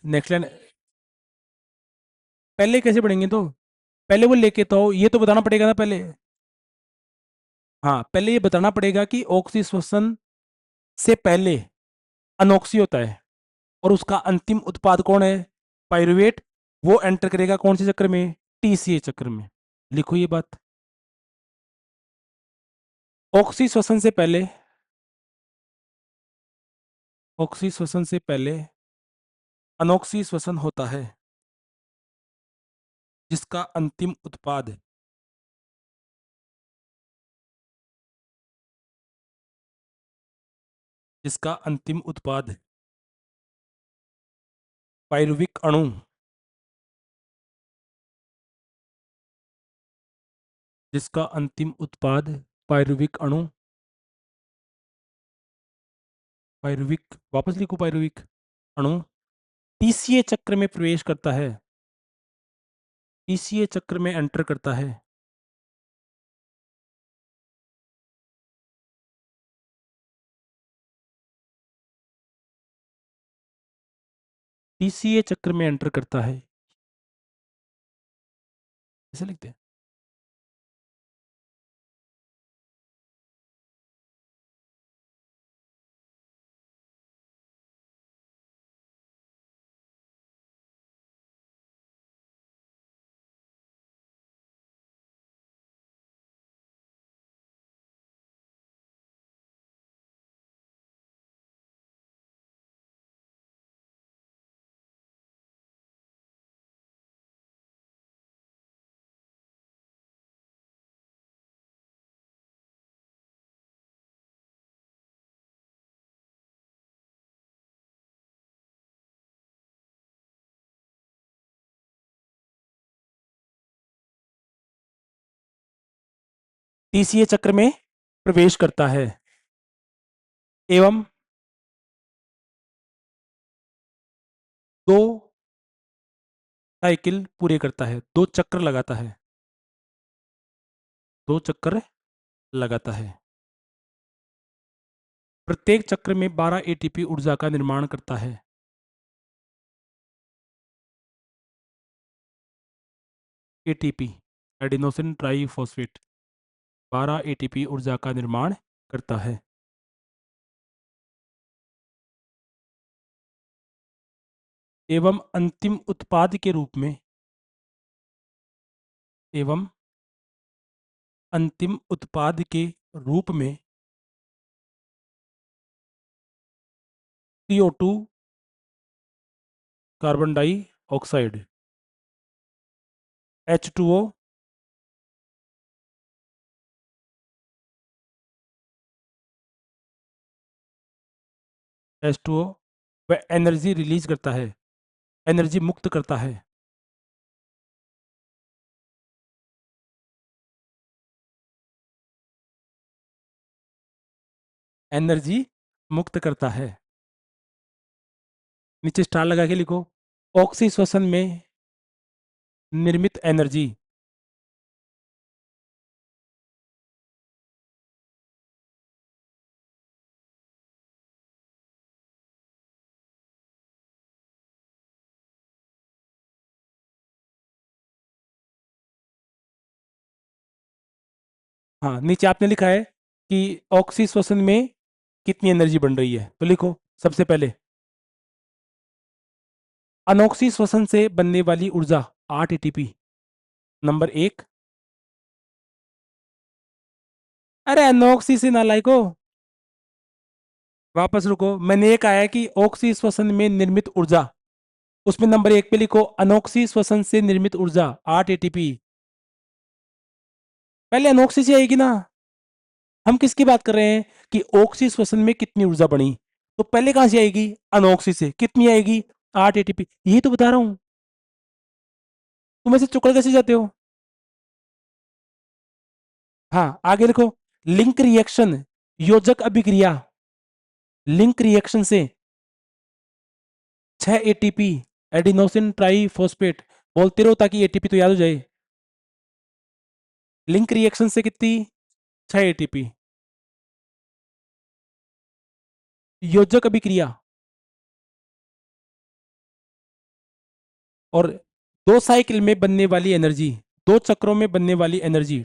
नेक्स्ट लाइन पहले कैसे पढ़ेंगे? तो पहले वो लेके तो आओ, ये तो बताना पड़ेगा ना पहले। हाँ, पहले ये बताना पड़ेगा कि ऑक्सीश्वसन से पहले अनोक्सी होता है और उसका अंतिम उत्पाद कौन है? पाइरुवेट। वो एंटर करेगा कौन से चक्र में? टीसीए चक्र में। लिखो ये बात। ऑक्सीश्वसन से पहले, ऑक्सीश्वसन से पहले अनोक्सी श्वसन होता है जिसका अंतिम उत्पाद, जिसका अंतिम उत्पाद पाइरुविक अणु, जिसका अंतिम उत्पाद पाइरुविक अणु, पाइरुविक, वापस लिखो पाइरुविक अणु टीसीए चक्र में प्रवेश करता है, टीसीए चक्र में एंटर करता है। टीसीए चक्र में एंटर करता है, ऐसे लिखते हैं। टीसीए चक्र में प्रवेश करता है एवं दो साइकिल पूरे करता है, 2 चक्र लगाता है, 2 चक्र लगाता है। प्रत्येक चक्र में 12 एटीपी ऊर्जा का निर्माण करता है। एटीपी, एडिनोसिन ट्राईफॉस्फेट, 12 एटीपी ऊर्जा का निर्माण करता है। एवं अंतिम उत्पाद के रूप में, एवं अंतिम उत्पाद के रूप में CO2 carbon dioxide, H2O, H2O वह एनर्जी रिलीज करता है, एनर्जी मुक्त करता है। एनर्जी मुक्त करता है। नीचे स्टार लगा के लिखो, ऑक्सी श्वसन में निर्मित एनर्जी। हाँ, नीचे आपने लिखा है कि ऑक्सी श्वसन में कितनी एनर्जी बन रही है, तो लिखो सबसे पहले अनोक्सी श्वसन से बनने वाली ऊर्जा 8 एटीपी, नंबर एक। अरे अनोक्सी से नालायको, वापस रुको, मैंने एक आया कि ऑक्सी श्वसन में निर्मित ऊर्जा, उसमें नंबर एक पे लिखो अनोक्सी श्वसन से निर्मित ऊर्जा 8 एटीपी। पहले अनोक्सी से आएगी ना, हम किसकी बात कर रहे हैं कि ऑक्सी श्वसन में कितनी ऊर्जा बनी, तो पहले कहां से आएगी, अनोक्सी से कितनी आएगी, 8 एटीपी, यही तो बता रहा हूं। तुम ऐसे चुकड़ कैसे जाते हो। हाँ आगे लिखो, लिंक रिएक्शन, योजक अभिक्रिया, लिंक रिएक्शन से 6 एटीपी, एडिनोसिन ट्राइफॉस्फेट, बोलते रहो ताकि एटीपी तो याद हो जाए। लिंक रिएक्शन से कितनी, 6 एटीपी। योजक अभिक्रिया, और 2 साइकिल में बनने वाली एनर्जी, 2 चक्रों में बनने वाली एनर्जी,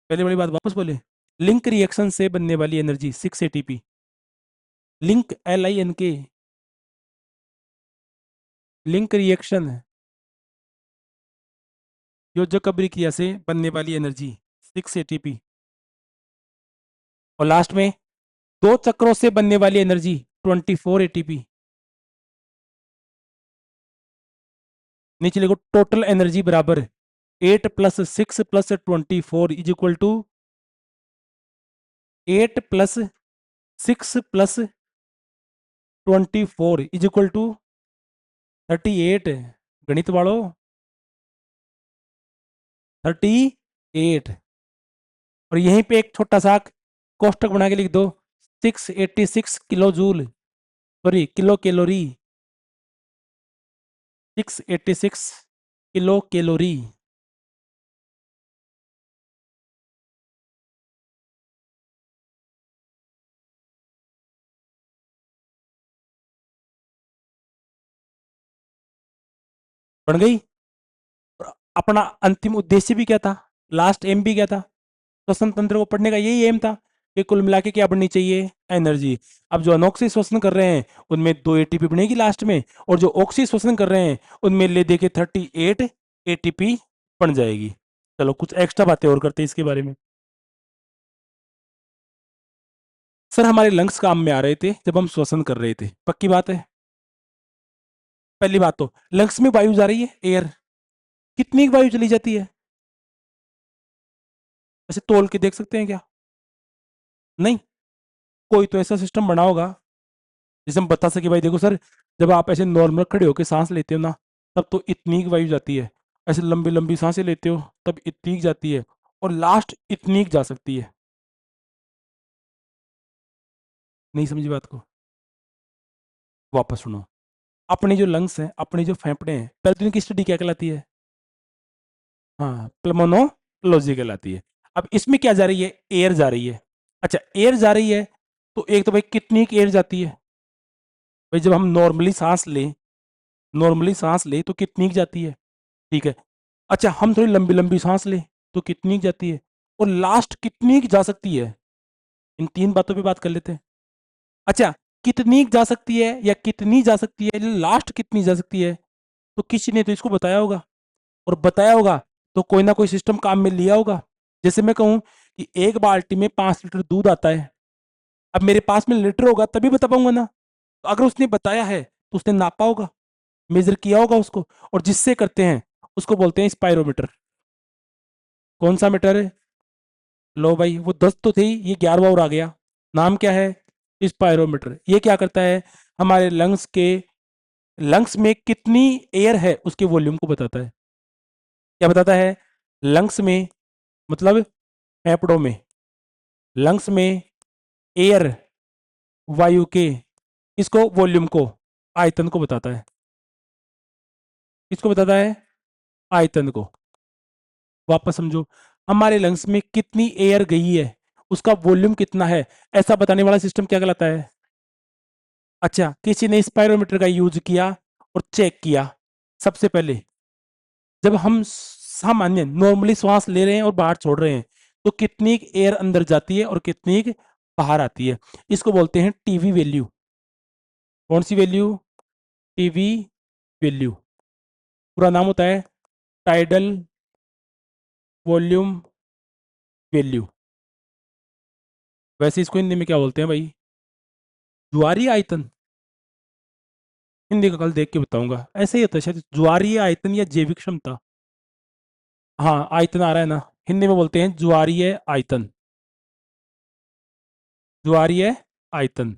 पहले वाली बात वापस बोले, लिंक रिएक्शन से बनने वाली energy 6 ATP, link LINK, link reaction, योजक अभिक्रिया से बनने वाली एनर्जी 6 एटीपी, और लास्ट में 2 चक्रों से बनने वाली एनर्जी 24 एटीपी। नीचे लिखो टोटल एनर्जी बराबर 8 + 6 + 24 is equal to 8 + 6 + 24 is equal to 38। गणित वालों 38। और यहीं पे एक छोटा सा कोष्टक बना के लिख दो, 686 kilo joule, sorry kilo calorie, 686 kilo calorie. बन गई। और अपना अंतिम उद्देश्य भी क्या था, लास्ट एम भी क्या था, श्वसन तंत्र को पढ़ने का यही एम था कि कुल मिला के क्या बढ़नी चाहिए, एनर्जी। अब जो अनोक्सी श्वसन कर रहे हैं उनमें 2 एटीपी बनेगी लास्ट में, और जो ऑक्सी श्वसन कर रहे हैं उनमें ले दे के 38 एटीपी बन जाएगी। चलो कुछ एक्स्ट्रा बातें और करते हैं इसके बारे में। सर हमारे लंग्स काम में आ रहे थे जब हम श्वसन कर रहे थे, पक्की बात है। पहली बात तो लंग्स में वायु जा रही है, एयर, कितनी वायु चली जाती है, ऐसे तोल के देख सकते हैं क्या, नहीं। कोई तो ऐसा सिस्टम बना होगा जिसे हम बता सके भाई देखो सर, जब आप ऐसे नॉर्मल खड़े होकर सांस लेते हो ना, तब तो इतनी वायु जाती है, ऐसे लंबी लंबी सांसें लेते हो तब इतनी जाती है, और लास्ट इतनी जा सकती है। नहीं समझी बात को, वापस सुनो। अपने जो लंग्स हैं, अपने जो फेफड़े हैं, पहले दिन की स्टडी क्या कहलाती है, हाँ प्लमोनोलॉजी कहलाती है। अब इसमें क्या जा रही है, एयर जा रही है। अच्छा एयर जा रही है, तो एक तो भाई कितनी एयर जाती है, भाई जब हम नॉर्मली सांस ले तो कितनी जाती है, ठीक है। अच्छा हम थोड़ी लंबी लंबी सांस ले तो कितनी जाती है, और लास्ट कितनी जा सकती है, इन 3 बातों पे बात कर लेते हैं। अच्छा कितनी जा सकती है या कितनी जा सकती है, लास्ट कितनी जा सकती है, तो किसी ने तो इसको बताया होगा, और बताया होगा तो कोई ना कोई सिस्टम काम में लिया होगा। जैसे मैं कहूं कि एक बाल्टी में 5 लीटर दूध आता है, अब मेरे पास में लीटर होगा तभी बता पाऊंगा ना, तो अगर उसने बताया है तो उसने नापा होगा, मेजर किया होगा उसको, और जिससे करते हैं उसको बोलते हैं स्पायरोमीटर। कौन सा मीटर है, लो भाई वो 10 तो थे ही, ये 11वां और आ गया, नाम क्या है, स्पायरोमीटर। ये क्या करता है, हमारे लंग्स में कितनी एयर है उसके वॉल्यूम को बताता है। क्या बताता है, लंग्स में मतलब फेफड़ों में, लंग्स में एयर, वायु के, इसको वॉल्यूम को, आयतन को बताता है। किसको बताता है? आयतन को। वापस समझो, हमारे लंग्स में कितनी एयर गई है, उसका वॉल्यूम कितना है, ऐसा बताने वाला सिस्टम क्या कहलाता है? अच्छा, किसी ने स्पायरोमीटर का यूज किया और चेक किया। सबसे पहले जब हम सामान्य नॉर्मली श्वास ले रहे हैं और बाहर छोड़ रहे हैं, तो कितनी एयर अंदर जाती है और कितनी बाहर आती है, इसको बोलते हैं टीवी वैल्यू। कौन सी वैल्यू? TV value. पूरा नाम होता है टाइडल वॉल्यूम वैल्यू। वैसे इसको हिंदी में क्या बोलते हैं भाई? ज्वारीय आयतन। हिंदी का कल देख के बताऊंगा। ऐसे ही होता है शायद, ज्वारीय आयतन या जैविक क्षमता। हाँ, आयतन आ रहा है ना, हिंदी में बोलते हैं ज्वारीय आयतन। ज्वारीय आयतन।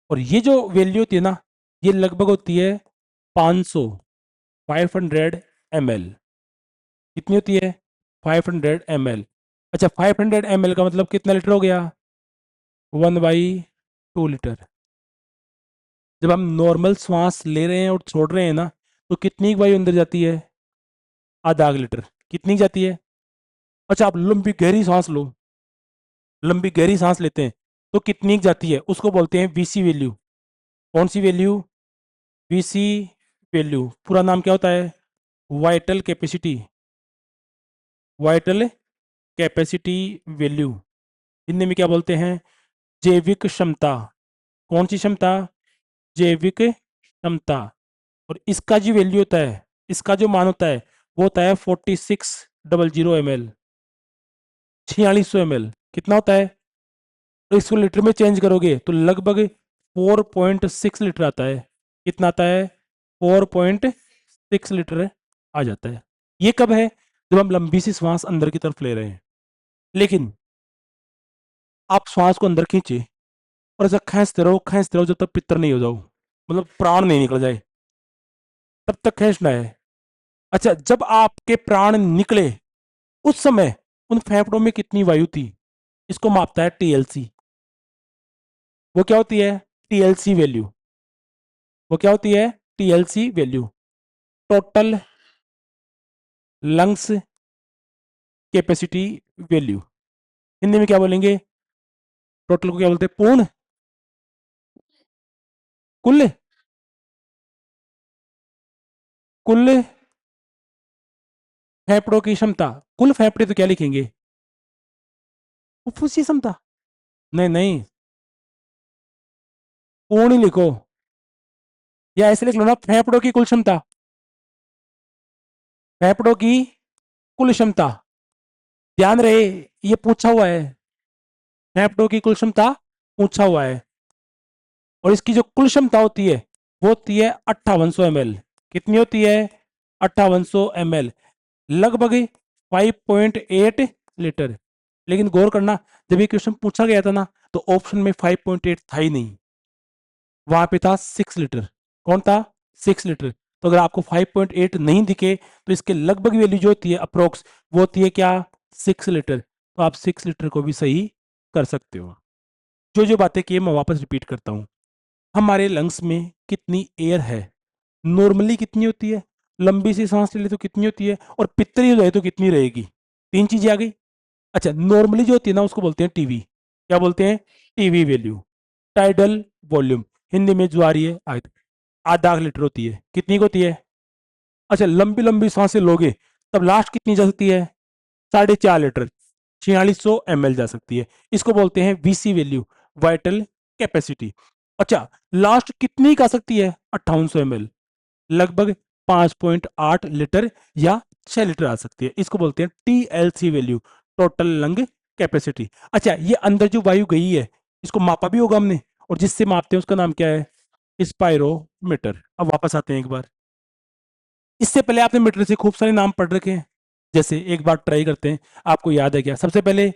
और ये जो वैल्यू होती है ना, ये लगभग होती है 500, 500 ml। कितनी होती है? 500 ml। अच्छा, 500 ml का मतलब कितना लीटर हो गया? 1/2 लीटर। जब हम नॉर्मल श्वास ले रहे हैं और छोड़ रहे हैं ना, तो कितनी वायु अंदर जाती है? आधा लीटर। कितनी जाती है? अच्छा, आप लंबी गहरी सांस लो, लंबी गहरी सांस लेते हैं तो कितनी जाती है, उसको बोलते हैं वीसी वैल्यू। कौन सी वैल्यू? VC value. पूरा नाम क्या होता है? Vital capacity. Vital capacity value. Hindi में क्या बोलते हैं? जैविक क्षमता। कौन सी क्षमता? जैविक क्षमता। और इसका जो वैल्यू होता है, इसका जो मान होता है, वो होता है 4600 ml। 4600 ml कितना होता है? तो इसको लीटर में चेंज करोगे तो लगभग 4.6 लीटर आता है। कितना आता है? 4.6 लीटर आ जाता है। ये कब है? जब हम लंबी सी श्वास अंदर की तरफ ले रहे हैं। लेकिन आप श्वास को अंदर खींचे और ऐसा खींचते रहो जब तक पितर नहीं हो जाओ, मतलब प्राण नहीं निकल जाए, तब तक खींचना है। अच्छा, जब आपके प्राण निकले, उस समय उन फेफड़ों में कितनी वायु थी, इसको मापता है टीएलसी। वो क्या होती है? TLC value. वो क्या होती है? TLC value. Total lungs capacity value. Hindi में क्या बोलेंगे? टोटल को क्या बोलते हैं? पूर्ण, कुल, कुल फेफड़ों की क्षमता। कुल फेफड़े तो क्या लिखेंगे? फुफ्फुसी क्षमता। नहीं नहीं, पूर्ण ही लिखो, या ऐसे लिख लो ना, फेफड़ों की कुल क्षमता। फेफड़ों की कुल क्षमता। ध्यान रहे, ये पूछा हुआ है। फेफड़ों की कुल क्षमता पूछा हुआ है। और इसकी जो कुल क्षमता होती है, वो होती है 5800 ml। कितनी होती है? 5800 ml, लगभग 5.8 लीटर। लेकिन गौर करना, जब ये क्वेश्चन पूछा गया था ना, तो ऑप्शन में 5.8 था ही नहीं, वहां पे था 6 लीटर। कौन था? 6 लीटर। तो अगर आपको 5.8 नहीं दिखे, तो इसके लगभग वैल्यू जो होती है अप्रोक्स, वो होती है क्या? 6 लीटर। तो आप 6 लीटर को भी सही कर सकते हो। जो जो बातें की मैं वापस रिपीट करता हूँ। हमारे लंग्स में कितनी एयर है, नॉर्मली कितनी होती है, लंबी सी सांस ले ले तो कितनी होती है, और पितरी हो जाए तो कितनी रहेगी। तीन चीजें आ गई। अच्छा, नॉर्मली जो होती है ना, उसको बोलते हैं टीवी। क्या बोलते हैं? TV value. Tidal volume, Hindi में ज्वारीय आयतन। आधा लीटर होती है। कितनी की होती है? अच्छा, लंबी लंबी सांसें लोगे तब लास्ट कितनी जा सकती है? 4.5 लीटर। 4600 ml जा सकती है। इसको बोलते हैं वीसी वैल्यू, वाइटल कैपेसिटी। अच्छा, लास्ट कितनी का सकती है? 5800 ml, लगभग 5.8 लीटर या 6 लीटर आ सकती है। इसको बोलते हैं TLC value, total lung capacity. अच्छा, ये अंदर जो वायु गई है, इसको मापा भी होगा हमने, और जिससे मापते हैं उसका नाम क्या है? स्पायरोमीटर। अब वापस आते हैं एक बार। इससे पहले आपने मीटर से खूब सारे नाम पढ़ रखे हैं। जैसे एक बार ट्राई करते हैं, आपको याद है क्या? सबसे पहले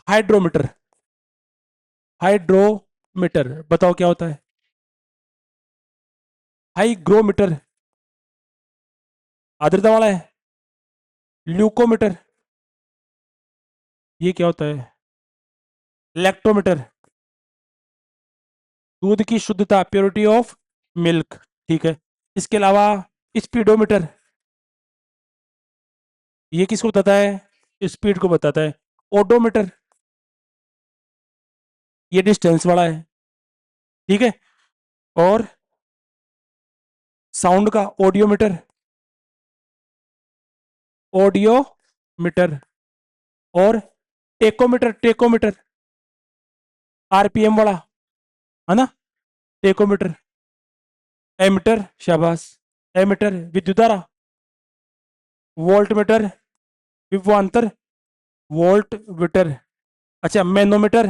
हाइड्रोमीटर। हाइड्रोमीटर बताओ क्या होता है? हाईग्रोमीटर आर्द्रता वाला है। ल्यूकोमीटर, ये क्या होता है? लैक्टोमीटर, दूध की शुद्धता, प्योरिटी ऑफ मिल्क, ठीक है। इसके अलावा स्पीडोमीटर, ये किसको बताता है, स्पीड को बताता है। ओडोमीटर, ये डिस्टेंस वाला है, ठीक है। और साउंड का ऑडियोमीटर, ऑडियोमीटर। और टेकोमीटर, टेकोमीटर आरपीएम वाला, है ना, टेकोमीटर। एमीटर, शाबाश, एमीटर विद्युत धारा। वोल्ट मीटर, विभवांतर। वोल्ट मीटर, अच्छा। मैनोमीटर,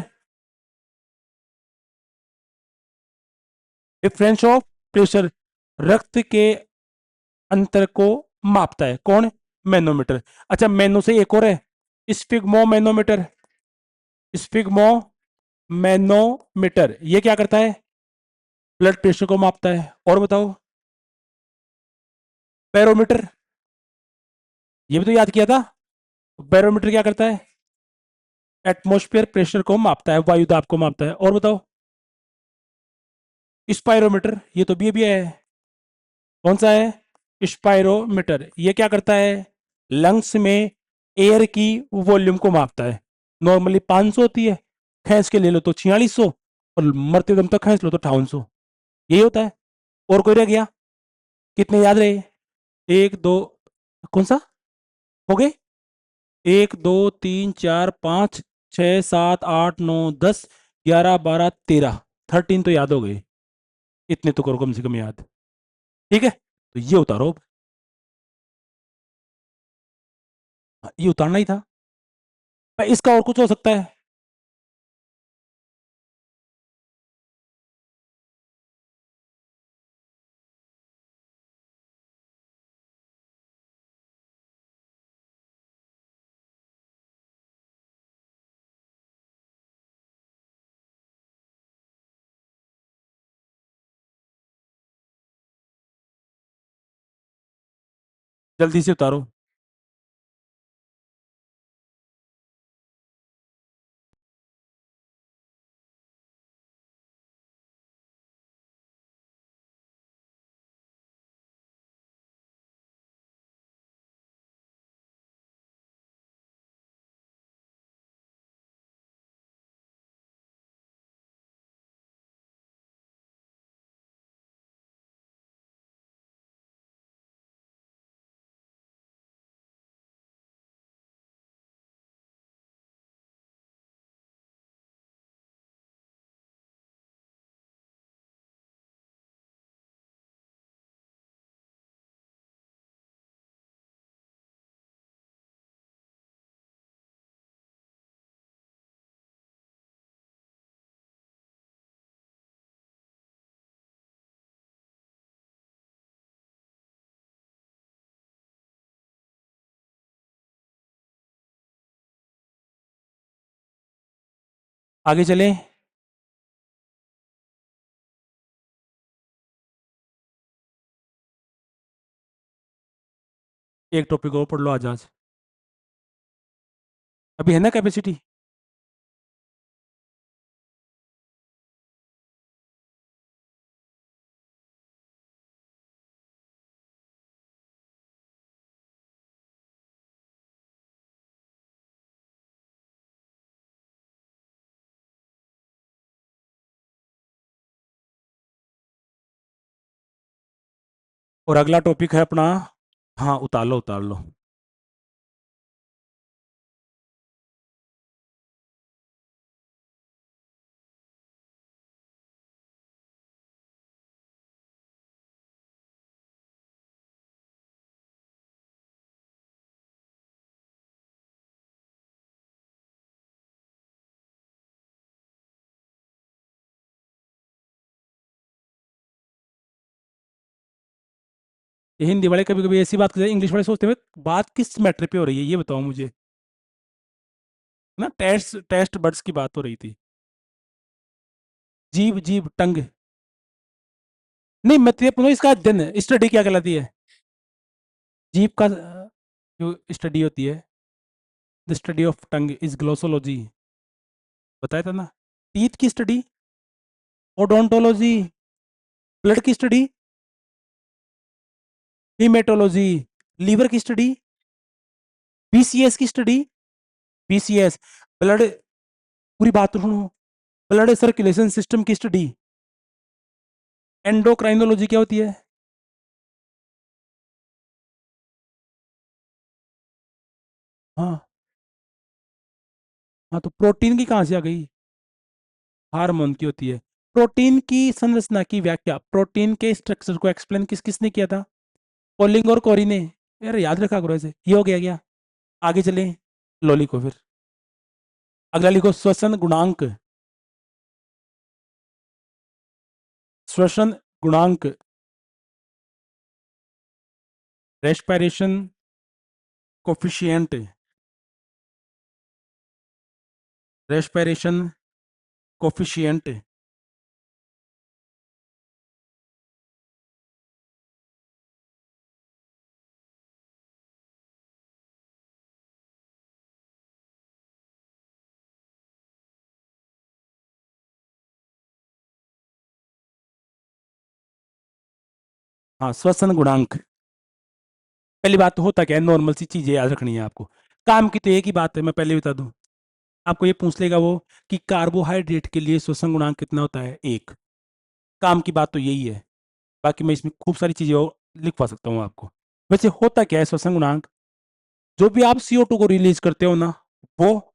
डिफरेंस ऑफ प्रेशर, रक्त के अंतर को मापता है कौन, मैनोमीटर। अच्छा, मैनो से एक और है, स्पिग्मो मैनोमीटर। स्पिग्मो मैनोमीटर, ये क्या करता है, ब्लड प्रेशर को मापता है। और बताओ, बैरोमीटर, ये भी तो याद किया था। बैरोमीटर क्या करता है, एटमॉस्फेयर प्रेशर को मापता है, वायु दाब को मापता है। और बताओ, स्पायरोमीटर, ये तो भी है, कौन सा है, स्पायरोमीटर, ये क्या करता है, लंग्स में एयर की वॉल्यूम को मापता है। नॉर्मली 500 होती है, खींच के ले लो तो 4600, और मरते दम तक खींच लो तो 5800, यही होता है। और कोई रह गया, कितने याद रहे, एक दो, कौन सा हो गए, 1 2 3 4 5 6 7 8 9 10 11 12 13, 13 तो याद हो गए, इतने तो करो कम से कम याद, ठीक है। तो ये उतारो, ये उतारना ही था भाई, इसका और कुछ हो सकता है। जल्दी से उतारो। आगे चलें। एक टॉपिक और पढ़ लो आज। अभी है ना कैपेसिटी। और अगला टॉपिक है अपना, हाँ उतार लो उतार लो। ये हिंदी वाले कभी कभी ऐसी बात करते हैं, इंग्लिश वाले सोचते हैं बात किस मैटर पे हो रही है, ये बताओ मुझे, ना टेस्ट टेस्ट बर्ड्स की बात हो रही थी। जीभ, जीभ, टंग। नहीं, मैं तुझे पूछूं, इसका अध्ययन स्टडी क्या कहलाती है, जीभ का जो स्टडी होती है, the study of tongue is glossology. बताया था ना। टीथ की स्टडी, ओडोंटोलॉजी, ब्लड की स्टडी, हीमेटोलॉजी, लीवर की स्टडी, बीसीएस की स्टडी, बीसीएस ब्लड, पूरी बात तो सुनो, ब्लड सर्कुलेशन सिस्टम की स्टडी। एंडोक्राइनोलॉजी क्या होती है? हाँ। हाँ तो प्रोटीन की कहाँ से आ गई? हार्मोन की होती है। प्रोटीन की संरचना की व्याख्या, प्रोटीन के स्ट्रक्चर को एक्सप्लेन किस किसने किया था? पोलिंग और कोरी ने। यार याद रखा करो ऐसे, ये हो गया क्या? आगे चले, लो लिखो फिर। अगला लिखो, श्वसन गुणांक। श्वसन गुणांक, रेस्पिरेशन कोफिशिएंट, रेस्पिरेशन कोफिशिएंट। हाँ, श्वसन गुणांक। पहली बात तो होता क्या है, नॉर्मल सी चीजें याद रखनी है आपको। काम की तो एक ही बात है, मैं पहले बता दूं। आपको ये पूछ लेगा वो कि कार्बोहाइड्रेट के लिए श्वसन गुणांक कितना होता है, एक। काम की बात तो यही है। बाकी मैं इसमें खूब सारी चीजें और लिखवा सकता हूँ आपको। वैसे होता क्या है श्वसन गुणांक? जो भी आप CO2 को रिलीज करते हो ना, वो,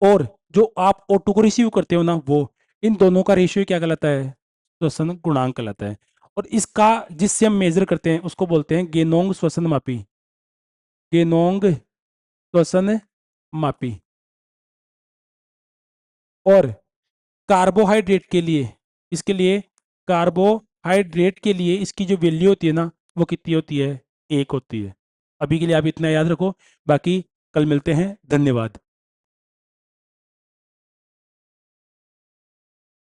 और जो आप O2 को रिसीव करते हो ना, वो, इन दोनों का रेशियो क्या कहलाता है? श्वसन गुणांक कहलाता है। और इसका, जिससे हम मेजर करते हैं, उसको बोलते हैं गेनोंग श्वसन मापी। गेनोंग श्वसन मापी। और कार्बोहाइड्रेट के लिए, इसके लिए, कार्बोहाइड्रेट के लिए इसकी जो वैल्यू होती है ना, वो कितनी होती है? एक होती है। अभी के लिए आप इतना याद रखो, बाकी कल मिलते हैं। धन्यवाद।